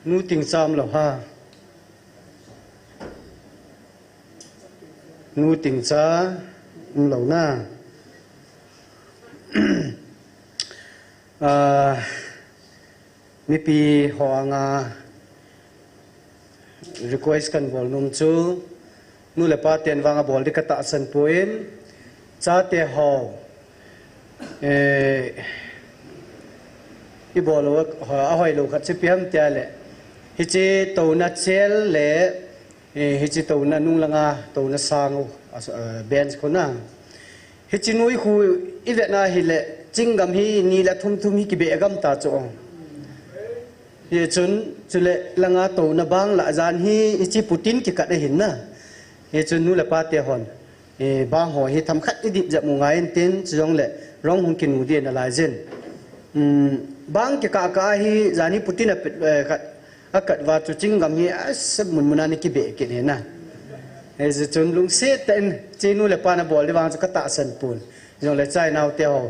nu tình sam lo ha nu tình sa lo na mi pi hoanga request kan bol num chu nu le pa ten wanga bol de kata san poin cha te ho i bol lo a hoi lo khat se piam tia le hi chi to na chel le hi chi to na nu langa to na sang bench ko na hi chi nui khu i ve na hi le chingam hi ni la thum thum hi ki be gam ta cho ye chun chule langa to na bang la jan hi chi putin ki ka de hin na ye chun nu la pa te hon bang ho hi tham khat di ja mu ngai tin chong le rong hung kin u di na la jen bang ki ka hi jani putin a kat wa chu chingam hi sab mun munani ki be ki ne na e je chun lung se ten chi nu la pa na bol di wang ka ta san pun jong le chai nau te ho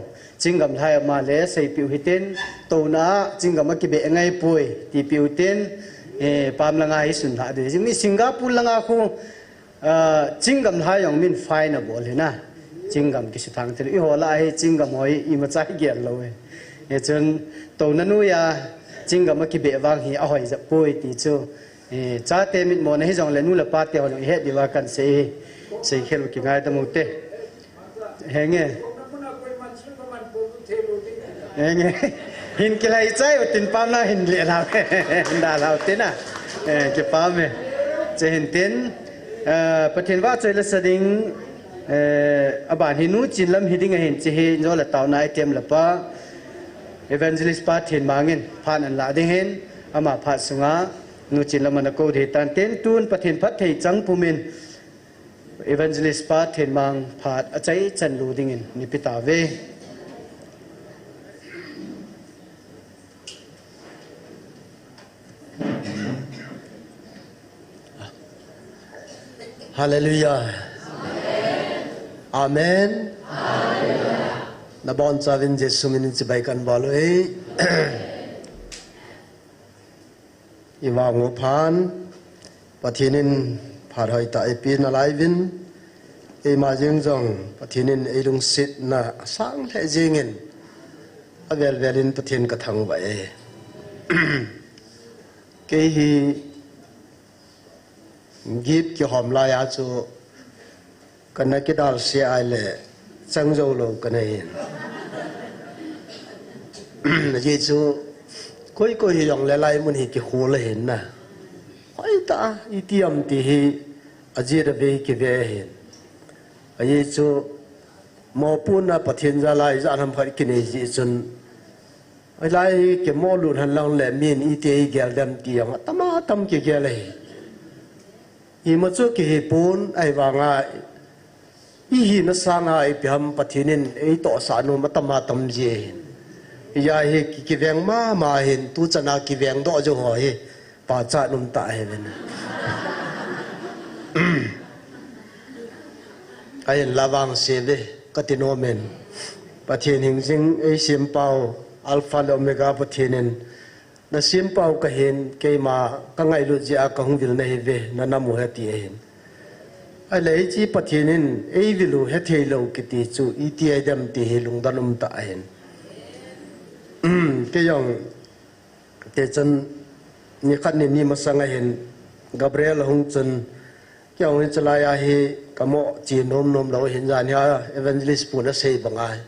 chingam thai ma le sei piu hitin to na chingam ki be ngai pui ti piu tin pam langa hi sun ha de mi singapore langa khu chingam thai yong min fine na bol na chingam ki thang te i hola hi chingam hoi i ma chai gen lo e chun to na nu ya chingam ki be wang hi a hoi za pui ti chu cha te mit mo na hi jong le nu la pa te ho he di wa kan sei khel ki ngai ta mu te henge hin kilai chai utin pam na hin le la da la utin a ke pam me che hin tin pathin wa chai la sading aban hinu chin lam hiding hin che he zo la taw na item la pa evangelist pa thin mangin phan an la de hen ama pha sunga nu chin lam na ko de tan ten tun pathin phat thei chang pumin evangelist pa thin mang phat a chai chan lu ding in ni pita ve Hallelujah. Amen. Na bon savin Jesu min ci bay kan balo iwa ngo phan pathinin phar hoi ta pi na lai vin ma jing jong pathinin lung sit na sang the jingin avel velin pathin ka thang ba ke hi gip ki hom la ya chu kana ki dal se ai le chang zo lo kana hin ye chu koi koi yong le lai mun hi ki khu le hin na hoi ta itiam ti hi ajir be ki ve hin ye chu mo pun na pathin za lai za nam phai ki ne ji chun ai lai ke mo lu han lang le min ite gel dam ti yang tama tam ki gel le i ma chu ki pun ai wanga i hi na sanga ai piam pathinin ei to sa nu matama tam je ya he ki veng ma hin tu chana ki veng do jo ho he pa cha num ta he ven ai lawang se ve katino men pathin hing jing ei sim pau alpha omega pathinin na sim pau ka hen ke ma ka ngai lu ji a ka hung vil na he ve na namu he ti hen ai lei chi pathinin ei vilu he thei lo ki ti chu i ti adam ti he lung danum ta hen ke yong te chan ni khat ni ma sanga hen gabriel hung chan kyong ni chala ya he kamo chi nom lo hen jan ya evangelist pu na sei bangai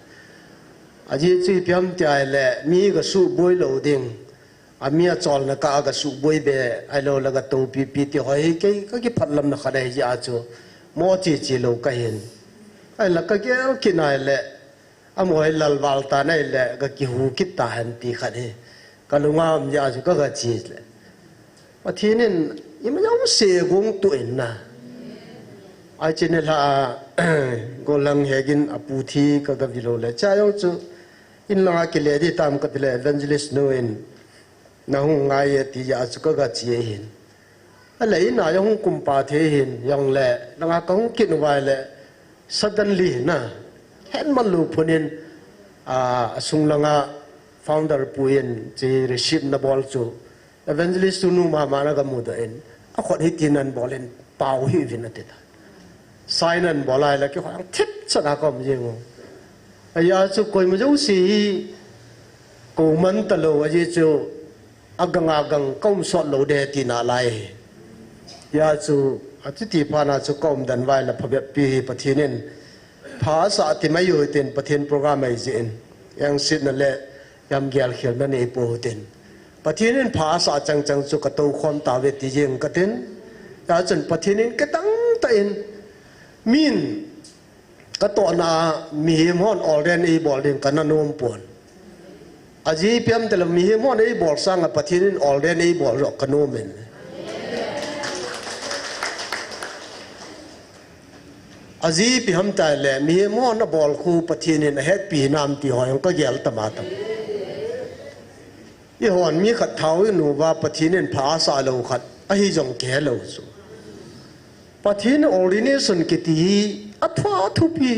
aji chi piam ti ai le mi ga su boi lo ding amia chol na ka ga su boi be ai lo la ga to pi ti hoi ke ka ki phatlam na khadai ji a chu mo chi lo ka hen ai la ka ke ki nai le amoi lal wal ta nai le ga ki hu ki ta han ti khade ka lu nga am ya chu ka ga chi le pathinin ima yau se gong tu en na ai chen la go lang hegin apu thi ka ga vilo le cha yau chu in la ki le di tam ka le evangelist no in na hung ngai ti ya chu ka ga chi hin ala ina ya hung kum pa the hin yang le na ka hung kin wai le suddenly na hen man lu phunin sung langa founder puin chi receive na bol chu evangelist nu ma na ga mu da en a khot hi tinan bolen pau hi vin ate da sainan bolai la ki khang thip chana kom jeng aya chu koi mu jo si ko man ta lo a ji chu aganga gang kom so lo de ti na lai ya chu ati ti pa na chu kom dan vai la phabe pi pathinin pha sa ti mai yu ten pathin program ai jin yang sit na le yam gyal khel na nei po ten pathinin pha sa chang chang chu ka to khom ta ve ti jeng ka ten ya chen pathinin ka tang ta in min ka to na mi mon already ei bol ding ka na nom pon aji piam tel mi mon ei bol sang a pathinin already ei bol ro ka nom men aji pi ham ta le mi mon na bol khu pathinin het pi nam ti hoyang ka gel ta ma tam i hon mi khat thau nu wa pathinin pha sa lo khat a hi jong ke lo su pathin ordination ki ti athwa thupi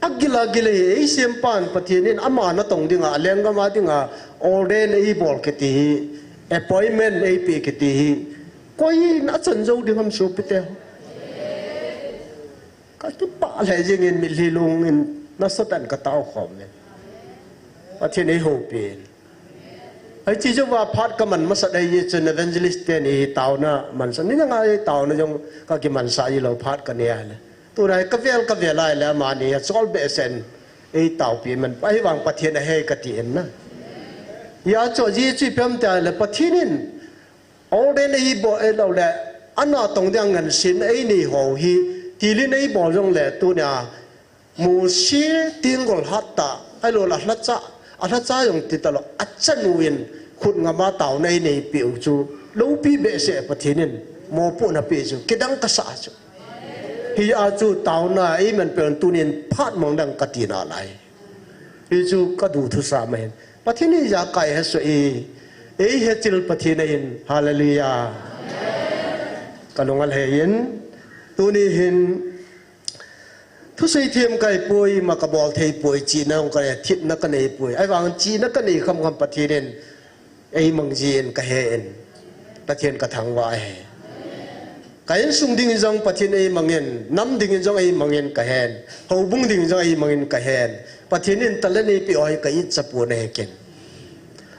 agila gile ei sempan pathinin ama na tong dinga lenga ma dinga orden ei bol ki ti appointment ei pe ki ti koi na chan jo ding ham su pite ka tu pa le jing in mi li lung in na satan ka tau khom ne pathin ei ho pe ai chỉ cho vào phát cái mình mất sạch đây cho evangelist này tàu na mình sẽ những ngày tàu na trong cái mình sai lâu phát cái này là tôi này cái việc lại là mà này solve bệ sen ai tàu bị mình phải vàng phát hiện hay cái tiền na ya cho gì chỉ phim ta là phát hiện ở đây này bộ ai lâu là anh nào tổng đang ngân xin ấy này hồ hi thì lên ấy bộ trong là tôi nè một sĩ tiếng gọi hát ta ai lâu là hát cha anh cha dùng thì tao là chân nguyên khut ngắm ma tàu này này biểu chú lâu pi bệ sẽ phát hiện mô phụ na biểu chú cái đăng cái啥chú thì chú tàu na ấy mình biểu tu nên phát mong đăng cái tiền lại thì chú cái đủ thứ sao mà phát hiện giá cái hết rồi ấy hết chịu phát hiện hallelujah cái lòng al hiện tu nên thu xây thêm cái bùi mà cái bò thấy bùi chỉ nó cái thịt nó cái này bùi ai vàng chỉ nó cái này không bắt thiên nên ai mong gì cái hẹn bắt thiên cái thằng vải cái sung đinh trong bắt thiên ai mong yên năm đinh trong ai mong yên cái hẹn hậu bung đinh trong ai mong yên cái hẹn bắt thiên nên ta lên ai bị ai cái ít sắp buồn này kiện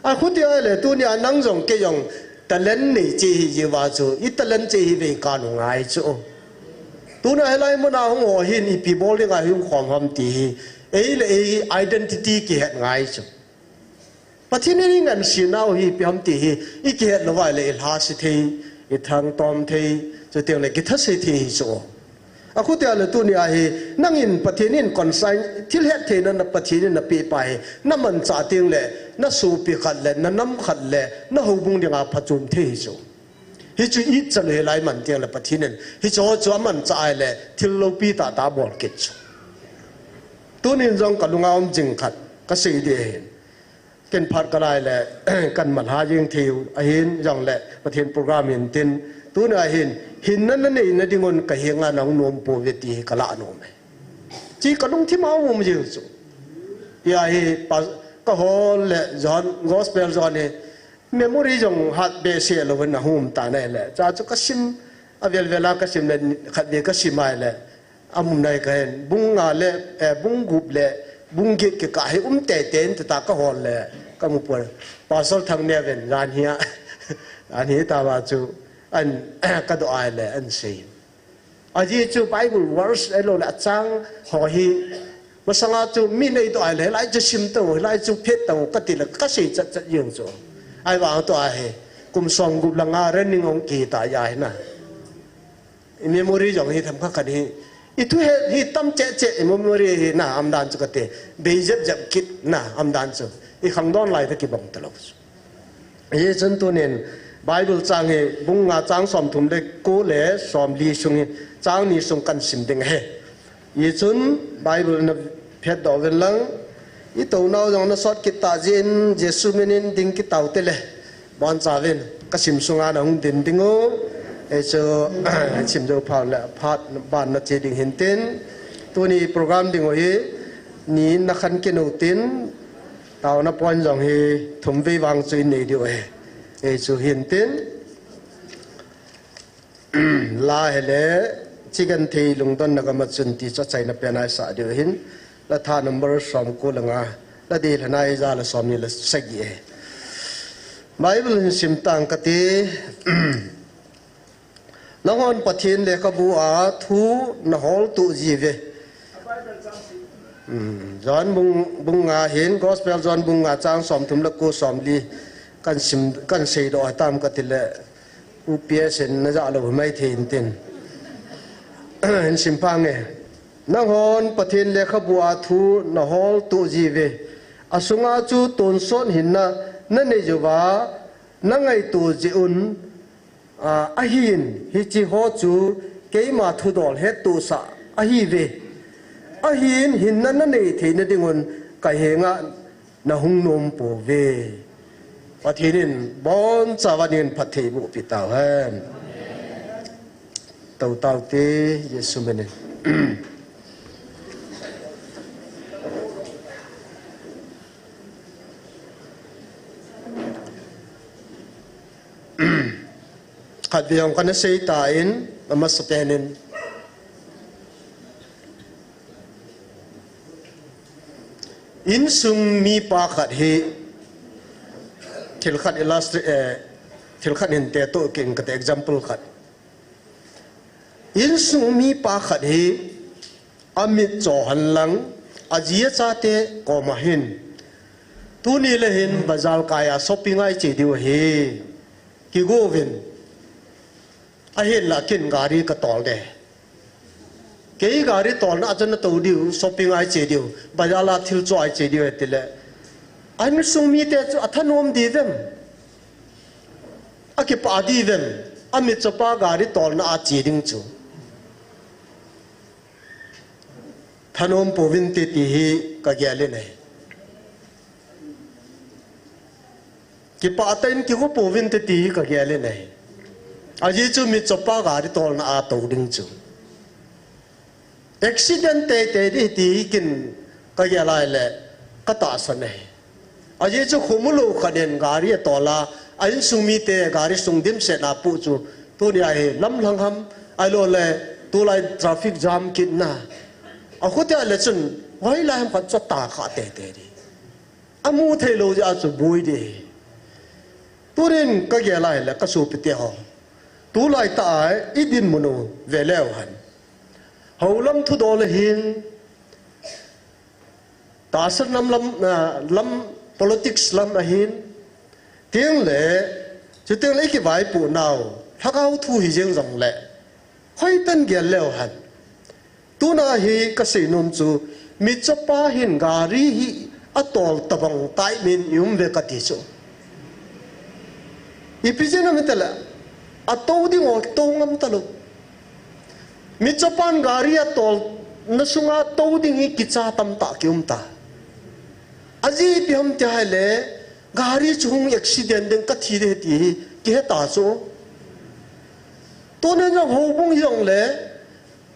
à khu tiêu là tu nhà năng trong cái dòng ta lên này chỉ gì vào chỗ ít ta lên chỉ về cả nông ai chỗ tu na helai mo na ho hin i pi bol de ga hum khom ham ti ei le ei identity ki het ngai chu pathin ni ngan si nau hi pi ham ti hi i ki het lo vai le ha si thei i thang tom thei chu tiang le ki tha si thi chu a khu te le tu ni a hi nang in pathin in consign thil het thei na pathin na pi pai na man cha tiang le na su pi khat le na nam khat le na ho bung de ga phachum thei chu hi chu ít chân hệ lại mình tiếng là bắt thiên hi cho mình trái là thiếu lâu pi ta bỏ kết chu tu nên trong cả lúc ông dừng khát cái sự đề cái phát cái này là cần mình hai dương thiếu hiện trong là bắt thiên program hiện tin tu này hiện nó đi ngon cái hiện anh ông nuông bồ việt thì cái lạ nuông chỉ có đúng thì máu mà nhiều chu ya hi cái hồ là John gospel John này memory jong hat be se lo na hum ta nei le cha chu ka sim avel vela ka sim le khat be ka simai le amum nai ka hen bung nga le bung gup le bung ge ke ka he te ten ta ka hol le ka mu por pasal thang ne ven ran hia an hi ta ba chu an ka do ai le an sei aji chu bible verse elo la chang ho hi masanga chu mi nei do ai le lai chu sim to lai chu phet to ka ti la ka sei chat chat yeng chu ai vào tôi ai cùng song gục là ngà lên nhưng ông kỳ tại dài nè memory giống như thầm khắc đi ít thôi hi tâm chết memory hi na am dan chu kate bây giờ kit na am dan chu i khang don lại thế kì bông talo ye chân tu nên bible trang he bung nga trang som thum de ko le som li sung trang ni sung kan sim ding he ye chun bible na phet do ven lang i to nau jong na sot kita jin jesu menin ding ki tau te le bon cha ven ka sim sunga na hung din dingo e cho sim jo phang la phat ban na che ding hin ten tu ni program ding hi ni na khan ke no tin tàu nó point dòng hi thùng vi vàng suy nề điều ấy Jesu hin tin la hele chicken thei lung don nagama chun ti cha chai na penai sa de hin la tha number som ko langa la de hanai za la som ni la sagi e Bible hin sim tang ka ti nangon pathin le ka bu a thu na hol tu ji ve John bung nga hin gospel John bung nga chang som thum la ko som li kan sim kan sei do tam ka ti le UPS na za lo mai thein tin hin sim pa nge nangon pathin le ka bu a thu na hol tu ji ve asunga chu ton son hin na na nei juwa na ngai tu ji un a hin hi chi ho chu ke ma thu dol he tu sa a hi ve a hin na na nei the na dingun ka he nga na hung nom po ve pathinin bon chawanin pathe bu pi taw han tau tau te Yesu menen Kad biyang ka na say tain na mas sapenin insung mi pa kat hi tilkat tilkat hinte to king kat example kat insung mi pa kat hi amit chohan lang ajia chate komahin tuni lehin bazal kaya shopping ai che diu hi ki govin ahin la kin gari ka tol de kei gari tol na ajan to diu shopping ai che diu bazala thil cho ai che diu etile an sung mi te chu athanom di dem aki pa di dem amit chopa gari tol na a che ding chu thanom povin te ti hi ka gyale nei ki pa tain ki ko povin te ti ka gyale nei aji chu mi chopa gari tol na a to ding chu accident te di ti kin ka gyala le ka ta sa nei aji chu khumulo khaden gari tola ain sumi te gari sungdim se na pu chu tu ni ai lam lang ham ai lo le tu lai traffic jam kin na a khote le chun wai la ham khat cha ta kha te te di amu thei lo ja chu bui di turin ka gyala le ka su pi te ho tu lai ta ai idin muno veleu han haulam thu dol hin ta sar nam lam politics lam ahin tiếng lệ chứ tiếng lệ cái vài bộ nào thắc áo thu hi riêng rong lệ khơi tân giàn leo hẳn tu na hi cái sự nôm chu mi cho pa hin gari hi atol tabang tai min yum ve ka ti chu ipijena mitala atau di ngol to ngam talu mi cho pan gari atol nasunga to ding hi kicha tam ta kium ta aji piam te hale gari chung accident den ka thi de ti ke ta so to ne jong ho bung yong le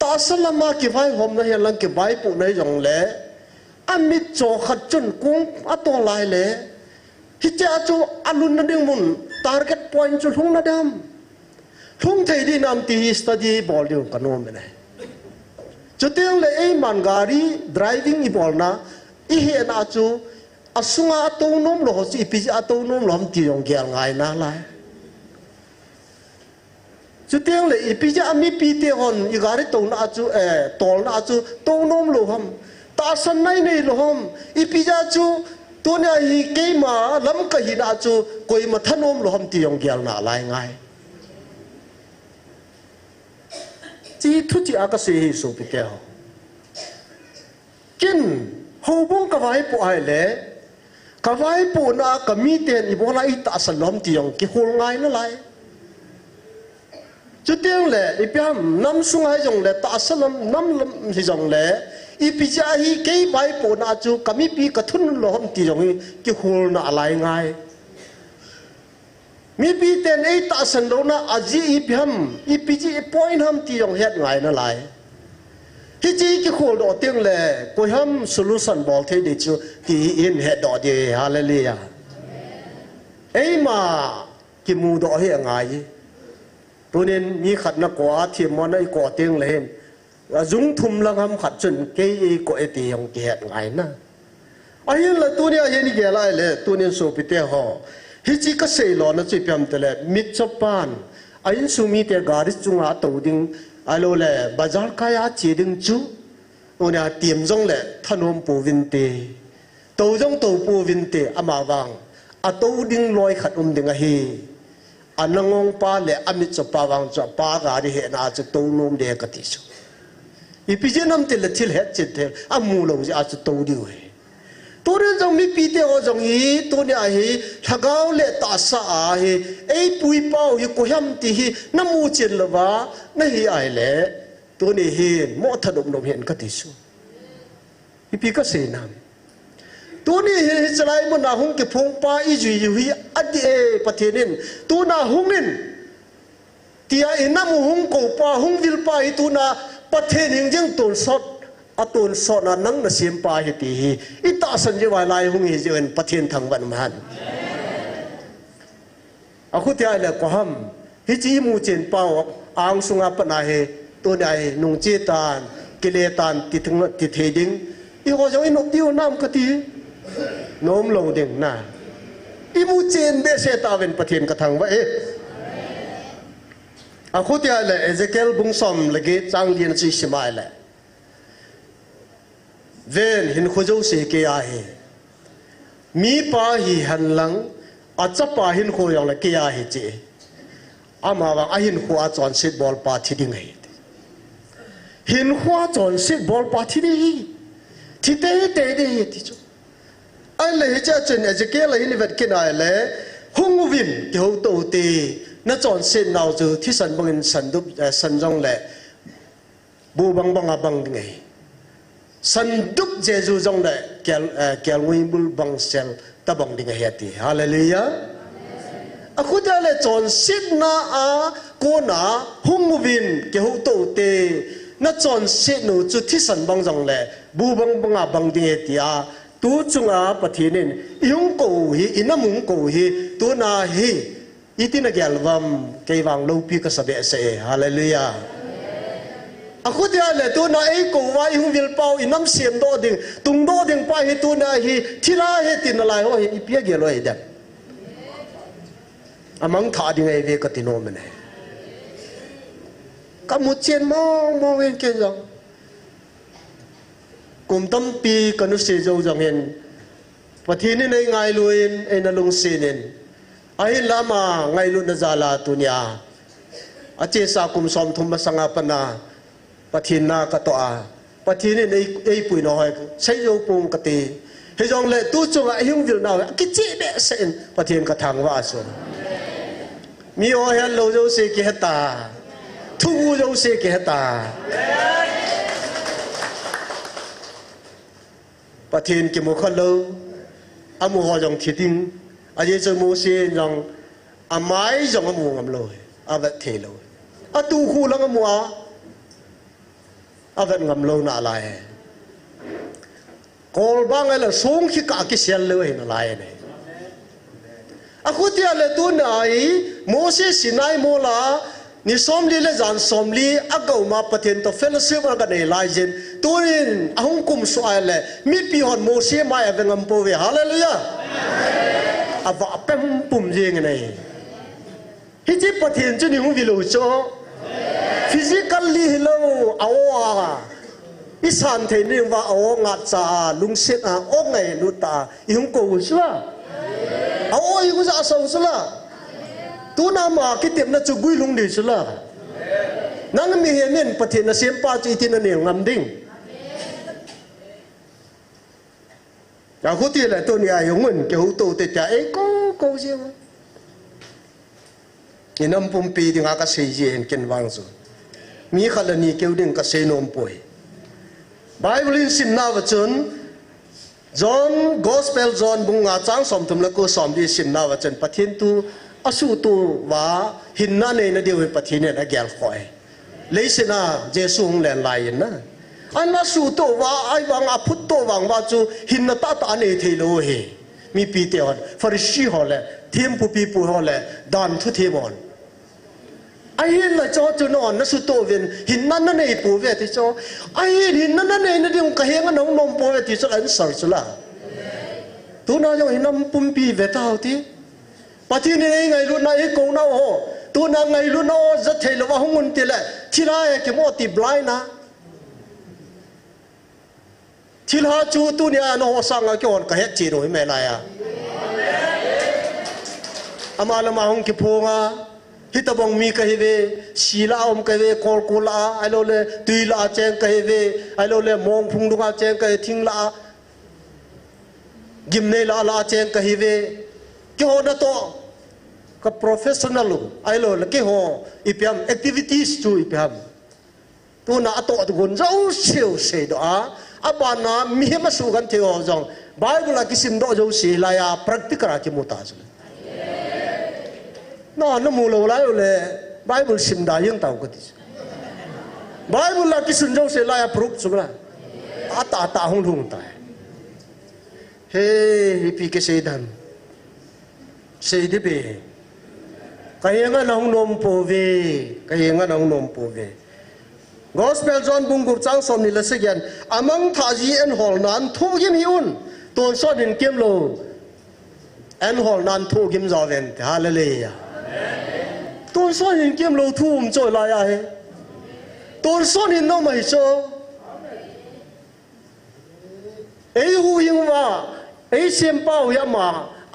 ta salama ki vai hom na hian lang ki vai pu nei yong le amit cho khat chun kung atong lai le hi cha chu alun na ding mun target point chu thung na dam thung thei di nam ti study bol diu kanom ne chu teng le ei man gari driving i bol na i he na chu asunga autonom lo si pi autonom lom ti yong gyal ngai na lai chu teng le i pi ja mi pi te hon i gari to na chu tol na chu autonom lo ham ta san nai nei lo ham i pi ja chu to na hi ke ma lam ka hi na chu koi ma thanom lo ham ti yong gyal na lai ngai chi thu chi aka se hi so pi ke ho kin ho bong ka vai po ai le kawai po na kami ten ibola ita salom tiyong ki hul ngai na lai chu tiang le ipiam nam sungai jong le ta salam nam lam si jong le ipija hi ke bai po na chu kami pi ka thun lom tiyong ki hul na lai ngai mi pi ten ei ta san do na aji ipiam ipiji point ham tiyong het ngai na lai hi chi ki khol do tiang le ko ham solution bol the de chu ti in he do de hallelujah ei ma ki mu do he ngai tunin mi khat na kwa thi mon ai ko teng len zung thum lang ham khat chun ke ko eti yong ke ngai na ayin la tunia he ni ge lai le tunin so pi te ho hi chi ka sei lo na chi pyam te le mit chapan ayin su mi te garis chunga to ding alo le bazar kaya chi ding chu onia tiam jong le thanom pu vin te to jong to pu vin te ama wang a to ding loi khat ding a hi anangong pa le amit chapa wang cha pa ga ri he na chu to nom de ka ti chu ipijenam te le thil het chit the amu lo ja chu to di we to ren jong mi pi te o jong hi to ne a hi thagau le ta sa a hi ei pui pau hi ko ham ti hi namu chen lawa na hi ai le to ne hi mo thadom nom hen ka ti chu ipi ka se nam tu ni hi chalai mo na hung ke phong pa i ju yu hi adi e pathenin tu na hungin tia inam hung ko pa hung vil pa hi tu na pathenin jeng ton sot aton sot na nang na sim pa hi ti hi ita san je wa lai hung hi jen pathen thang ban man aku tia le ko ham hi chi mu chen pao ang sunga pa na he tu nai nung che tan kile tan ti thung ti theding i ho jo inok tiu nam ka ti nom lo ding na imu chen be se ta ven pathen ka thang wa e a khotia le Ezekiel bung som lege chang lien chi simai le ven hin khojo se ke a he mi pa hi han lang a chapa hin kho yang le ke a he che ama wa a hin kho a chon sit ball pa thi ding he hin kho a chon sit ball pa thi di thi te de ti chu ai le cha chen Ezekiel in vet kinai le hungwin ke ho to te na chon sen nau chu thi san bangin san dup san jong le bu bang bang abang ngai san dup jeju jong le kel ngui bul bang sel ta bang ding he ti hallelujah akhuda le chon sit na a ko na hungwin ke ho to te na chon sit no chu thi san bang jong le bu bang bang abang ding he ti a tu chunga pathinin yung ko hi inamung ko hi tu na hi itina gelvam keiwang lo pi ka sabe se hallelujah akhutia le tu na ei ko wai hung vil pau inam siam do ding tung do ding pa hi tu na hi thira he tin lai ho hi ipia ge lo hi da amang tha ding ei ve ka ti no mene ka mu chen mo wen ke jong kum tam pi kanu se jo jang hen pathini nei ngai luin en alung sinin ai lama ngai lu na zala tunya ache sa kum som thum sanga pana pathina ka to a pathini nei ei pui no hoi sei jo pung ka ti he jong le tu chunga hyung vil na ki chi be sen pathin ka thang wa so mi o han lo jo se ki heta thu jo se ki heta pathin ki mo khalo amu ho jong thiting aje so mo se jong amai jong amu ngam lo avat the lo atu khu lang amu a avat ngam lo na lai kol bang la song ki ka ki sel lo na lai ne akhutia le tu nai mo se sinai mo la ni somli le jan somli agau ma pathen to fellowship ga nei lai jen tuin ahung kum so ale mi pi hon mo se mai avengam po ve hallelujah ava pem pum jeng nei hi chi pathen chu ni hu vi lo cho physically hello awa isan the ni wa aw nga cha lung set a ong ngai lu ta i hung ko swa aw i ku sa so sla tu na ma ki tem na chu gui lung ni sla nang mi he men pathen na sem pa chi tin na ngam ding ya hu ti la to ni a yong mun ke hu to te cha e ko je inam pum pi ding a ka sei je en ken wang zu mi khala ni ke ding ka sei nom poi bible in sin na wa chun John gospel John bunga chang som thum la ko som di sin na wa chen pathin tu asu tu wa hin na ne na dewe pathin ne na gyal khoi leisena jesu hung len lai na an na su to wa ai wang a phut to wang wa chu hin na ta ta ne thei lo he มีปีเตียนฟาริสีฮอลเลยทีมผู้ปีผู้ฮอลเลยดานทุทีมอนไอ้เห็นละจอจุนอนนัสุโตเวนหินนั่นนั่นไอ้ผู้เวทิจอไอ้หินนั่นนั่นไอ้นั่นเดียวกะเฮงน้องนมผู้เวทิจออันสารสุละตัวน้อยหินน้ำปุ่มปีเวท้าที่ปฏิเนยไงรุ่นไอ้กงน้าโหตัวนางไงรุ่นน้าจะเทลว่าหงุนติละที่ไรก็มอติบไลนะที่ลาจูตัวเนี้ยน้องสังก์ก่อนก็เฮ็ดจีโร่ไม่ไรอ่ะอามาละมาหงกิพงอ่ะฮิตบังมีก็เฮเวศิลาอมก็เฮเวคอลคูลาไอ้โลเลตุยลาเจงก็เฮเวไอ้โลเลมองพุงดุงอาเจงก็เฮทิ้งลากิมเนลาลาเจงก็เฮเวกี่หัวนั่นตัวก็ professional ไอ้โลเลกี่หัวอีพิม activities จูอีพิมตัวน่ะตัวทุกคนเจ้าเสียวเสียดอ่ะอาบานะมีเหมาสู่กันเที่ยวจังไบเบิลกิสิมโดเจ้าเสียลายา practical กิมุตาสุดน้องมูลอะไรเลยไบเบิลสิมได้ยังเท่ากันที่ไบเบิลกิสิมเจ้าเสียลายา proof สุดละอาตาหงลุงตายเฮ้ยพี่ก็เสียดันเสียดิเบ้ใครยังงั้นน้องนมปูเวใครยังงั้นน้องนมปูเวGospel John bungup chang som ni la segian amang thaji en hol nan thu gim hi un ton so din kem lo en hol nan thu gim zawen hallelujah ton so din kem lo thu choi la ya he ton so din no mai so ei hu ying wa ei sem pau ya ma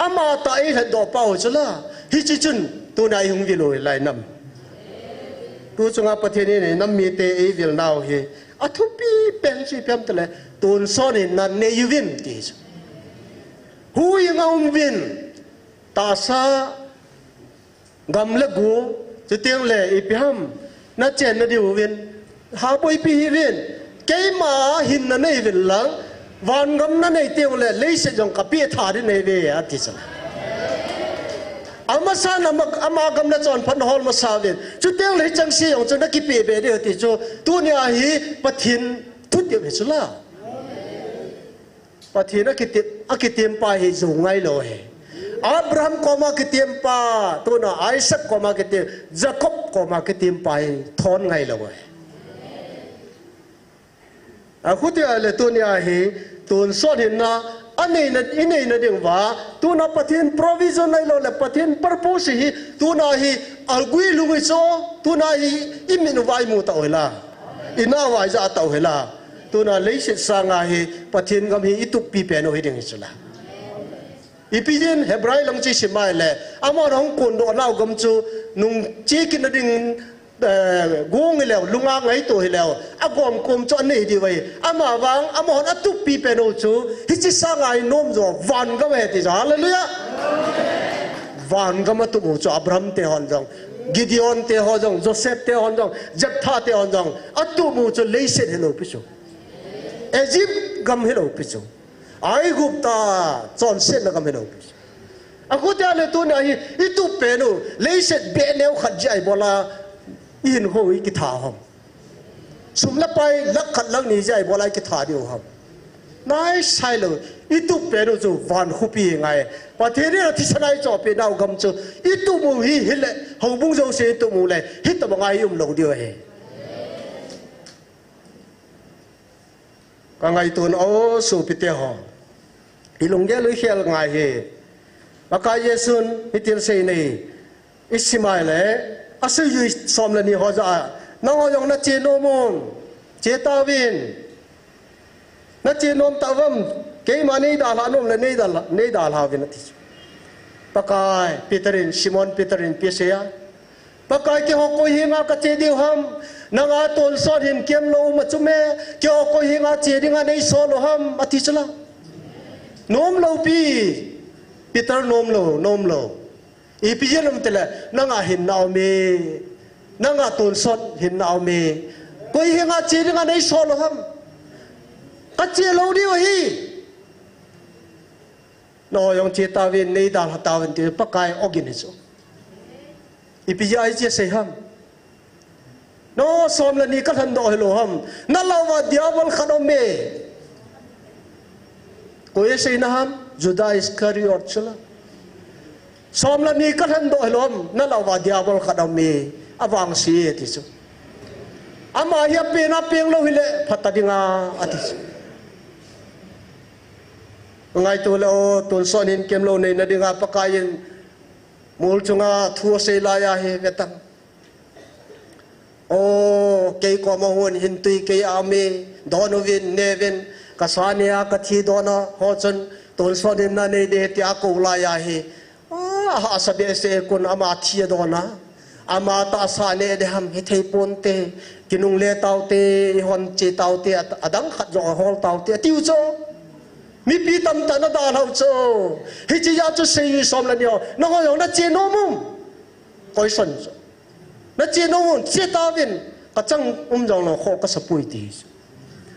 ama ta ei do pau chula hi chi chun tu nai hung vi loi lai namตัวจงอาประเทศนี้น้ำมีเตยวิลนาวเฮอทุปีเป็นสิเพียงแต่ละตัวส่วนนั้นเนยวินติสหูยังเอาวินตาซากำลังกูจะเตียงเล่อีพิมนัดเจนนัดดิววินหาบุยปีวินเกี่ยมาหินนั่นเนยวินหลังวันกำนั่นเนยเตียงเล่เลยเสียจงกับพี่ถาดิเนยเวียติสอามาซานามาอามากำลังจอนพันฮอลมาสาวเด่นจุดเดียวเลยจังสีของจุดนักกิเปเบเดียวติจูตัวเนี้ยฮีปะทินทุดเดียวเห็นสุล่าปะทินนักกิเตียมปาฮีสูงไงเลยอับราฮัมก็มากิเตียมปาตัวน่ะไอซักก็มากิเตียมยาคอบก็มากิเตียมปาฮีทอนไงเลยคุณที่อะไรตัวเนี้ยฮีตัวส่วนเห็นนะอันนี้นะอินนี้นะเดี๋ยวว่าตัวน่ะปะทิน provision ไงเลยปะทิน purpose ฮีตัวน่ะฮีอัลกุยลุงไอโซตัวน่ะฮีอิมินวายมูตาเวลาอินาวายจะตาเวลาตัวน่ะเลยเสสางาฮีปะทินกำฮีอิตุปีเปโนฮีเดงอิสละอีพีดินเฮบรายลังจีสิมาเลยอามาร้องคนโดนเอากำจูนุ่งจีกินนะดิ่งกูงแล้วลุงอ่างไงตัวแล้วอากอมคุมจอนนี่ดีไว้อามาวางอามอนอตุปีเป็นโอจูฮิจิสังไงโน้มจ่อวันก็ไม่ติดจ้าเลยเนี่ยวันก็มาตุมูจ่ออับราฮัมเตหอนจังกิดีออนเตหอนจังโจเซฟเตหอนจังเจ็บท่าเตหอนจังอตุมูจ่อเลเซนเฮโลพิจูเอจิปต์กัมเฮโลพิจูไอกุปตาจอนเซนกัมเฮโลพิจูอากูจะเลยตัวนี้อีตุเป็นโอเลเซนเบเนวขัดใจบลาอินโฮอีกิธาหอมสุมละไปลักขัดลักนี้ใจบ่ไล่กิธาเดียวหอมนายใช่เลยอีตุเป็นจูวันคุปีไงประเทศนี้ที่สนายจอบเป็นดาวกำจูอีตุมูฮีฮิเลหงบุ้งโจเสตุมูเลยฮิตบังไงยุ่มหลงเดียวเฮก็ไงตัวนั้นโอ้สูปิเตหอมอีหลงเยอะเลยเขียนไงเฮปากกาเยซุนฮิติลเซนีอิสมาเลอาศัยอยู่สมเลนี่เขาจะน้องยองนัดเจโนมงเจตาวินนัดเจโนมตาวมเกี่ยมาเนยดาลานมเลยเนยดาลาวินติปากายปีเตอรินชิมอนปีเตอรินพิเศษปากายเกี่ยวกับหิงากัจเจดิวฮัมนางอาตุนสอนหินเกี่ยมโลมาจุเมเกี่ยวกับหิงาเจดิงาเนยโซโลฮัมอธิชลานมโลปีปีเตอร์นมโลอีพิจารณาแต่ละนังอาหินนาวเมนังอาตุนสดหินนาวเมก็ยังอาเจริญงานในโซโลฮัมกัจเจโลดีวะฮีน้อยองเจตาวินในดาลตาวินที่ปักไก่ออกินิโซอีพิจารณาเจเซฮัมน้อสมเลนี่ก็ทันโดฮิโลฮัมนั่นเราว่าเดียวบนขนมเมก็ยังเซนะฮัม Judah Iscariot chula som la ni ka han do hlom na lawa diabol khadami awang si ti chu ama ya pe na peng lo hile phatadinga ati ngai to lo ton sonin kem lo nei na dinga pakayin mul chunga thu se la ya he vetang o ke ko mo hon hin tui ke ame donovin neven kasania ka thi dona ho chon ton sonin na nei de ti a ko la ya he a sabe se kun ama thi dona ama ta sa ne de ham he thei ponte kinung le tau te hon chi tau te adang khat jo hol tau te tiu cho mi pi tam ta na da lau cho hi chi ya cho sei som la nio no ho yong na che no mum koi son cho na che no mum che ta vin ka chang jong lo kho ka sapui ti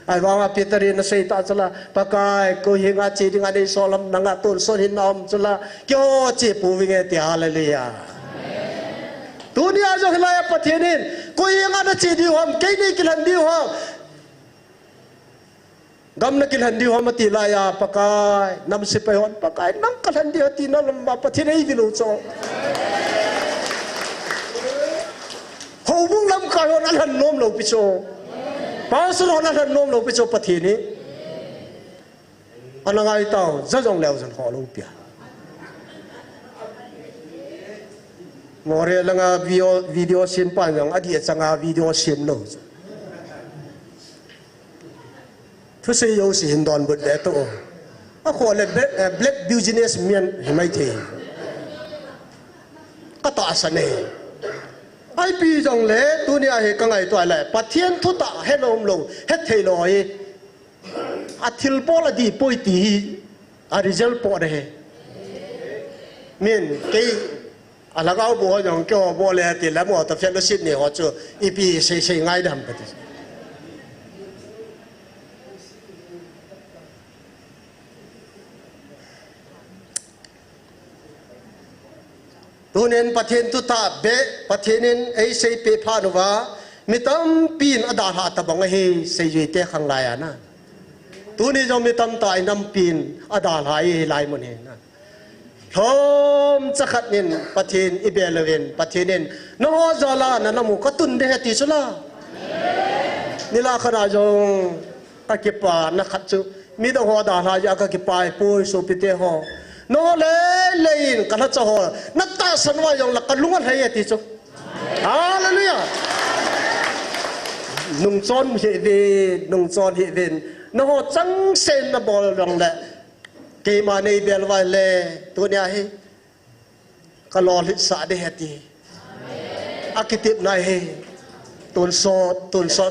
ai wa ma petari na sei ta chala pakai ko hinga chi dinga dei solam nanga ton son hin nom chala kyo che pu wi nge ti hallelujah dunia jo hilaya pathenin ko hinga na chi di hom ke ni kilan di hom gam na kilhan di hom ti la ya pakai nam se pe hon pakai nang kalhan di ti na lamba pathinei dilu cho ho bung lam ka hon alhan nom lo pi cho pastor hon alhan nom lo pi cho pathini anangai tao za jong leo jan ho lo pia ngore langa video sin pa yang adi changa video sin lo thứ xây yêu sĩ hình đòn bật đẻ tổ à khó là black business miền mai thế cái tạ sản này ai bị dòng lẽ tu nia hệ cái ngày tuổi lại bắt thiên thu tạ hết lồng lồng hết thầy lòi à thiêu bỏ là đi bôi tí à result bỏ đây miền cái à là cái bộ dòng kêu bỏ lẽ thì làm một tập phiên nó xin này họ chưa ipi xây ngay đầm vậy tu nên pathen tu ta be pathenin ai sei pe pha no wa mitam pin ada ha ta bang he sei je te khang lai ana tu ni jo mitam tai nam pin ada lai lai mon he na thom chakhat nin pathen ibeleven pathenin no zala na namu ka tun de ti sula nila khana jong ka ke pa na khat chu mi do ho da ha ja ka ke pai poi so pite ho no le in kana cha ho na ta sanwa yong la kalungan hai ti chu hallelujah nung chon he ve no ho chang sen na bol rong la ke ma nei bel wa le tu nya he ka lo li sa de he ti akitip nai he ton so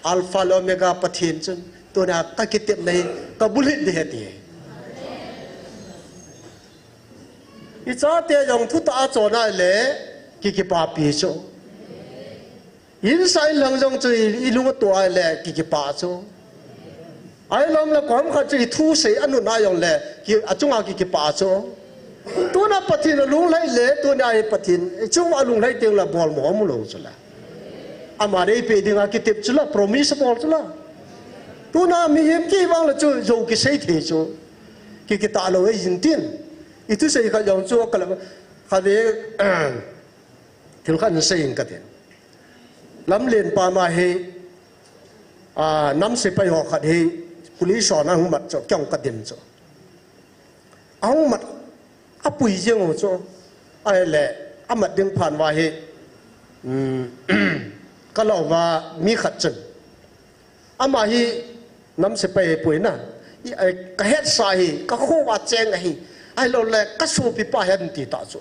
alpha omega pathin chun tu na ka kitip nei ka bulit de he ti i cha te jong thu ta cho na le ki pa pi cho in sai lang jong chui i lu to ai le ki pa cho ai lom la kom kha chui thu se anu na yong le ki achunga ki pa cho tu na pathin lung lai le tu na ai pathin chung alung lai teng la bol mo mu lo chula amare pe dinga ki tip chula promise bol chula tu na mi yem ki wang la chu zo ki sei the cho ki ta lo e yin tin itu saya kat yang cuak kalau kade tilkan saya ingkat ya lam len pama he nam sepai ho khat he police on ang mat cho kyong kadim cho ang mat apui jeng cho ai le amat ding phan wa he kalau wa mi khat chen ama hi nam sepai pui na ka het sa hi ka kho wa cheng hi ai lo le ka su pi pa hen ti ta cho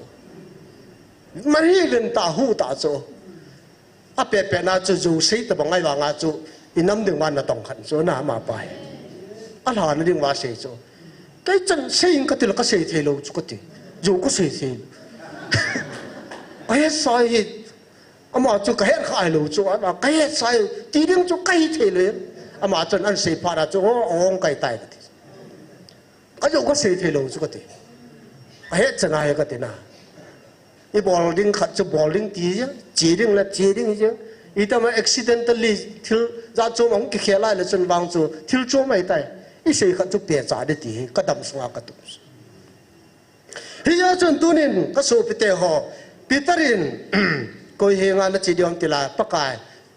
mari len ta hu ta cho a pe pe na chu ju sei ta bangai wa nga chu inam ding wan na tong khan cho na ma pai a la na ding wa sei cho cái chân sei ka til ka sei the lo chu ko ti ju ko sei the ai sai hi ama chu ka hen khai lo chu a ka he sai ti ding chu kai the le ama chân an sei pa ra chu ong kai tai ka ti ka ju ko sei the lo chu ko ti hết chẳng ai cái tiền nào, cái bowling khát cho bowling tí chứ, chỉ đừng chứ, ý ta mà accidentally thiếu ra chỗ mong cái khé lại là chân vang chỗ thiếu chỗ mày tay, ý xây khát cho bể trả để tí, cái đầm xuống cái tụ, ฮิยาจนตุนินก็สูปิเตหอปีตรินก็เฮงานจีเดียมติลาปะกาย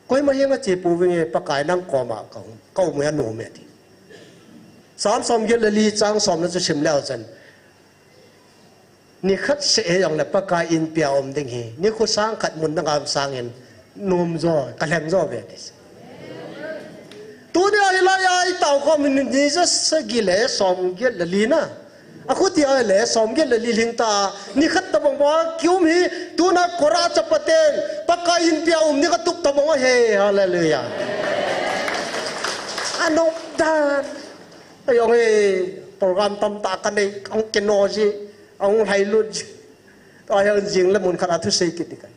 ก็มาเฮงจีปูวิงปะกายนั่งกอมาของก็เหมือนหนูเมียทีสามสมเกลลีจางสมนั่นจะชิมแล้วจันนี่ขัดเสียอย่างละปะกายอินเปียอมดิ่งฮีนี่คุณสร้างขัดมุนตั้งอามสร้างเงินนุ่มจ่อกระแลงจ่อเวทีตัวเดียวอะไรไอ้เต่าก็มันนี่จะสกิเลสสมเกลลีนะอะคุณที่อะไรสมเกลลีลิงตานี่ขัดตะบังว่าคิวมีตัวนักโคราชปะเตนปะกายอินเปียอมนี่ก็ตุกตะบังว่าเฮ้ฮาเลลูยาอันนบดานไอ้ยังไงโปรแกรมตำตากันในอังเกนโนจีอังไฮลุจตัวอย่างจริงแล้วมันขนาดทุเรศกิจกัน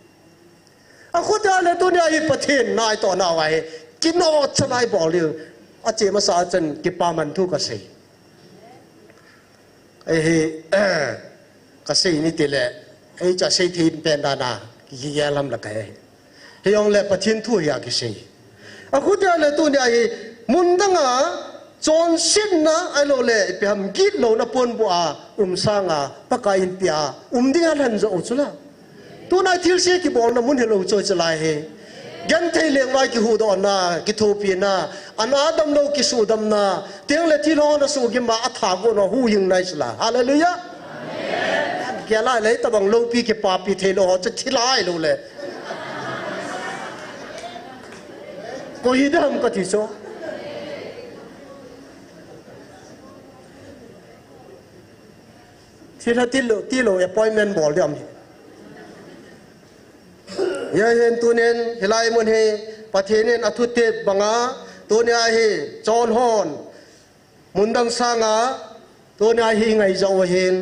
อะคุณจะอะไรตัวเนี้ยอีประเทศนายต่อหน้าไว้กินโนชนายบอกเลยอาเจมาสาจันกิปามันทุกข์สิไอ้กษนี่ติแหละไอ้จะเสียทีเป็นดานากี่ยาลำละกันไอ้ยังเล่ประเทศทั่วอยากกิสิอะคุณจะอะไรตัวเนี้ยมุนตั้งอ่ะจนสิ้นนะไอ้โลเล่ไปทำกิจโลนับปนบัวสร้างปะกายอินเปียดิ้งอะไรนั่นจะอุจละตัวนายทิลเสียกี่บอกนะมุนเฮโลโจจะไล่เฮยันเทเลงไว้กี่หูดอนนะกี่ทูปีนะอันอาดัมโลกี่สูดัมนะเตียงเล็ที่ร้อนสูกิมาอัฐากุนหูยิงในสละฮาเลลูยาแกไล่เลยแต่บางโลปีกี่ปาปีเทโลจะทิลายโลเลยก็ฮิดามก็ที่โซที่ถ้าที่โลappointment บอกเรื่องนี้ยาเห็นตัวนี้เฮลัยมันเฮประเทศนี้อัตุเทปบังอาตัวนี้เฮจอห์นฮอนมุนดังสังอาตัวนี้เฮไงจะเอาเห็น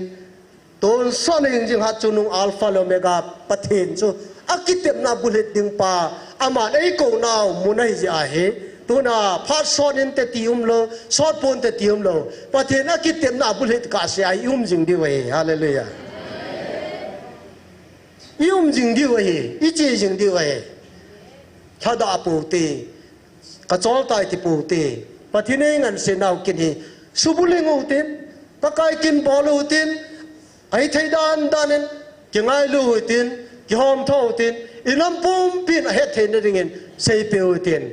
ตัวส่วนจริงๆฮัจจุนุงอัลฟาโลเมกาประเทศจูอากิเต็มนาบุเลตดิ่งป่าอามาไอ้กูนาวมุนไอจะอาเฮตัวน่ะพัดสอนอินเตติอุมโลสอนปนเตติอุมโลประเทศนักกิจเต็มนาบุเลตกาเสียยุมจริงดีเว้ยฮาเลลูยายุมจริงดีเว้ยอีเจจริงดีเว้ยถ้าดาปูตีกระจอลตายที่ปูตีประเทศนี้งันเสนากินฮีสุบุลิงอุตินปะกายกินบอลอุตินไอ้ไทยดานดานินกินไงลูอุตินกิหอมท่าอุตินอินัมปุ่มปินเฮตเทนดิ่งเซเปียวอุติน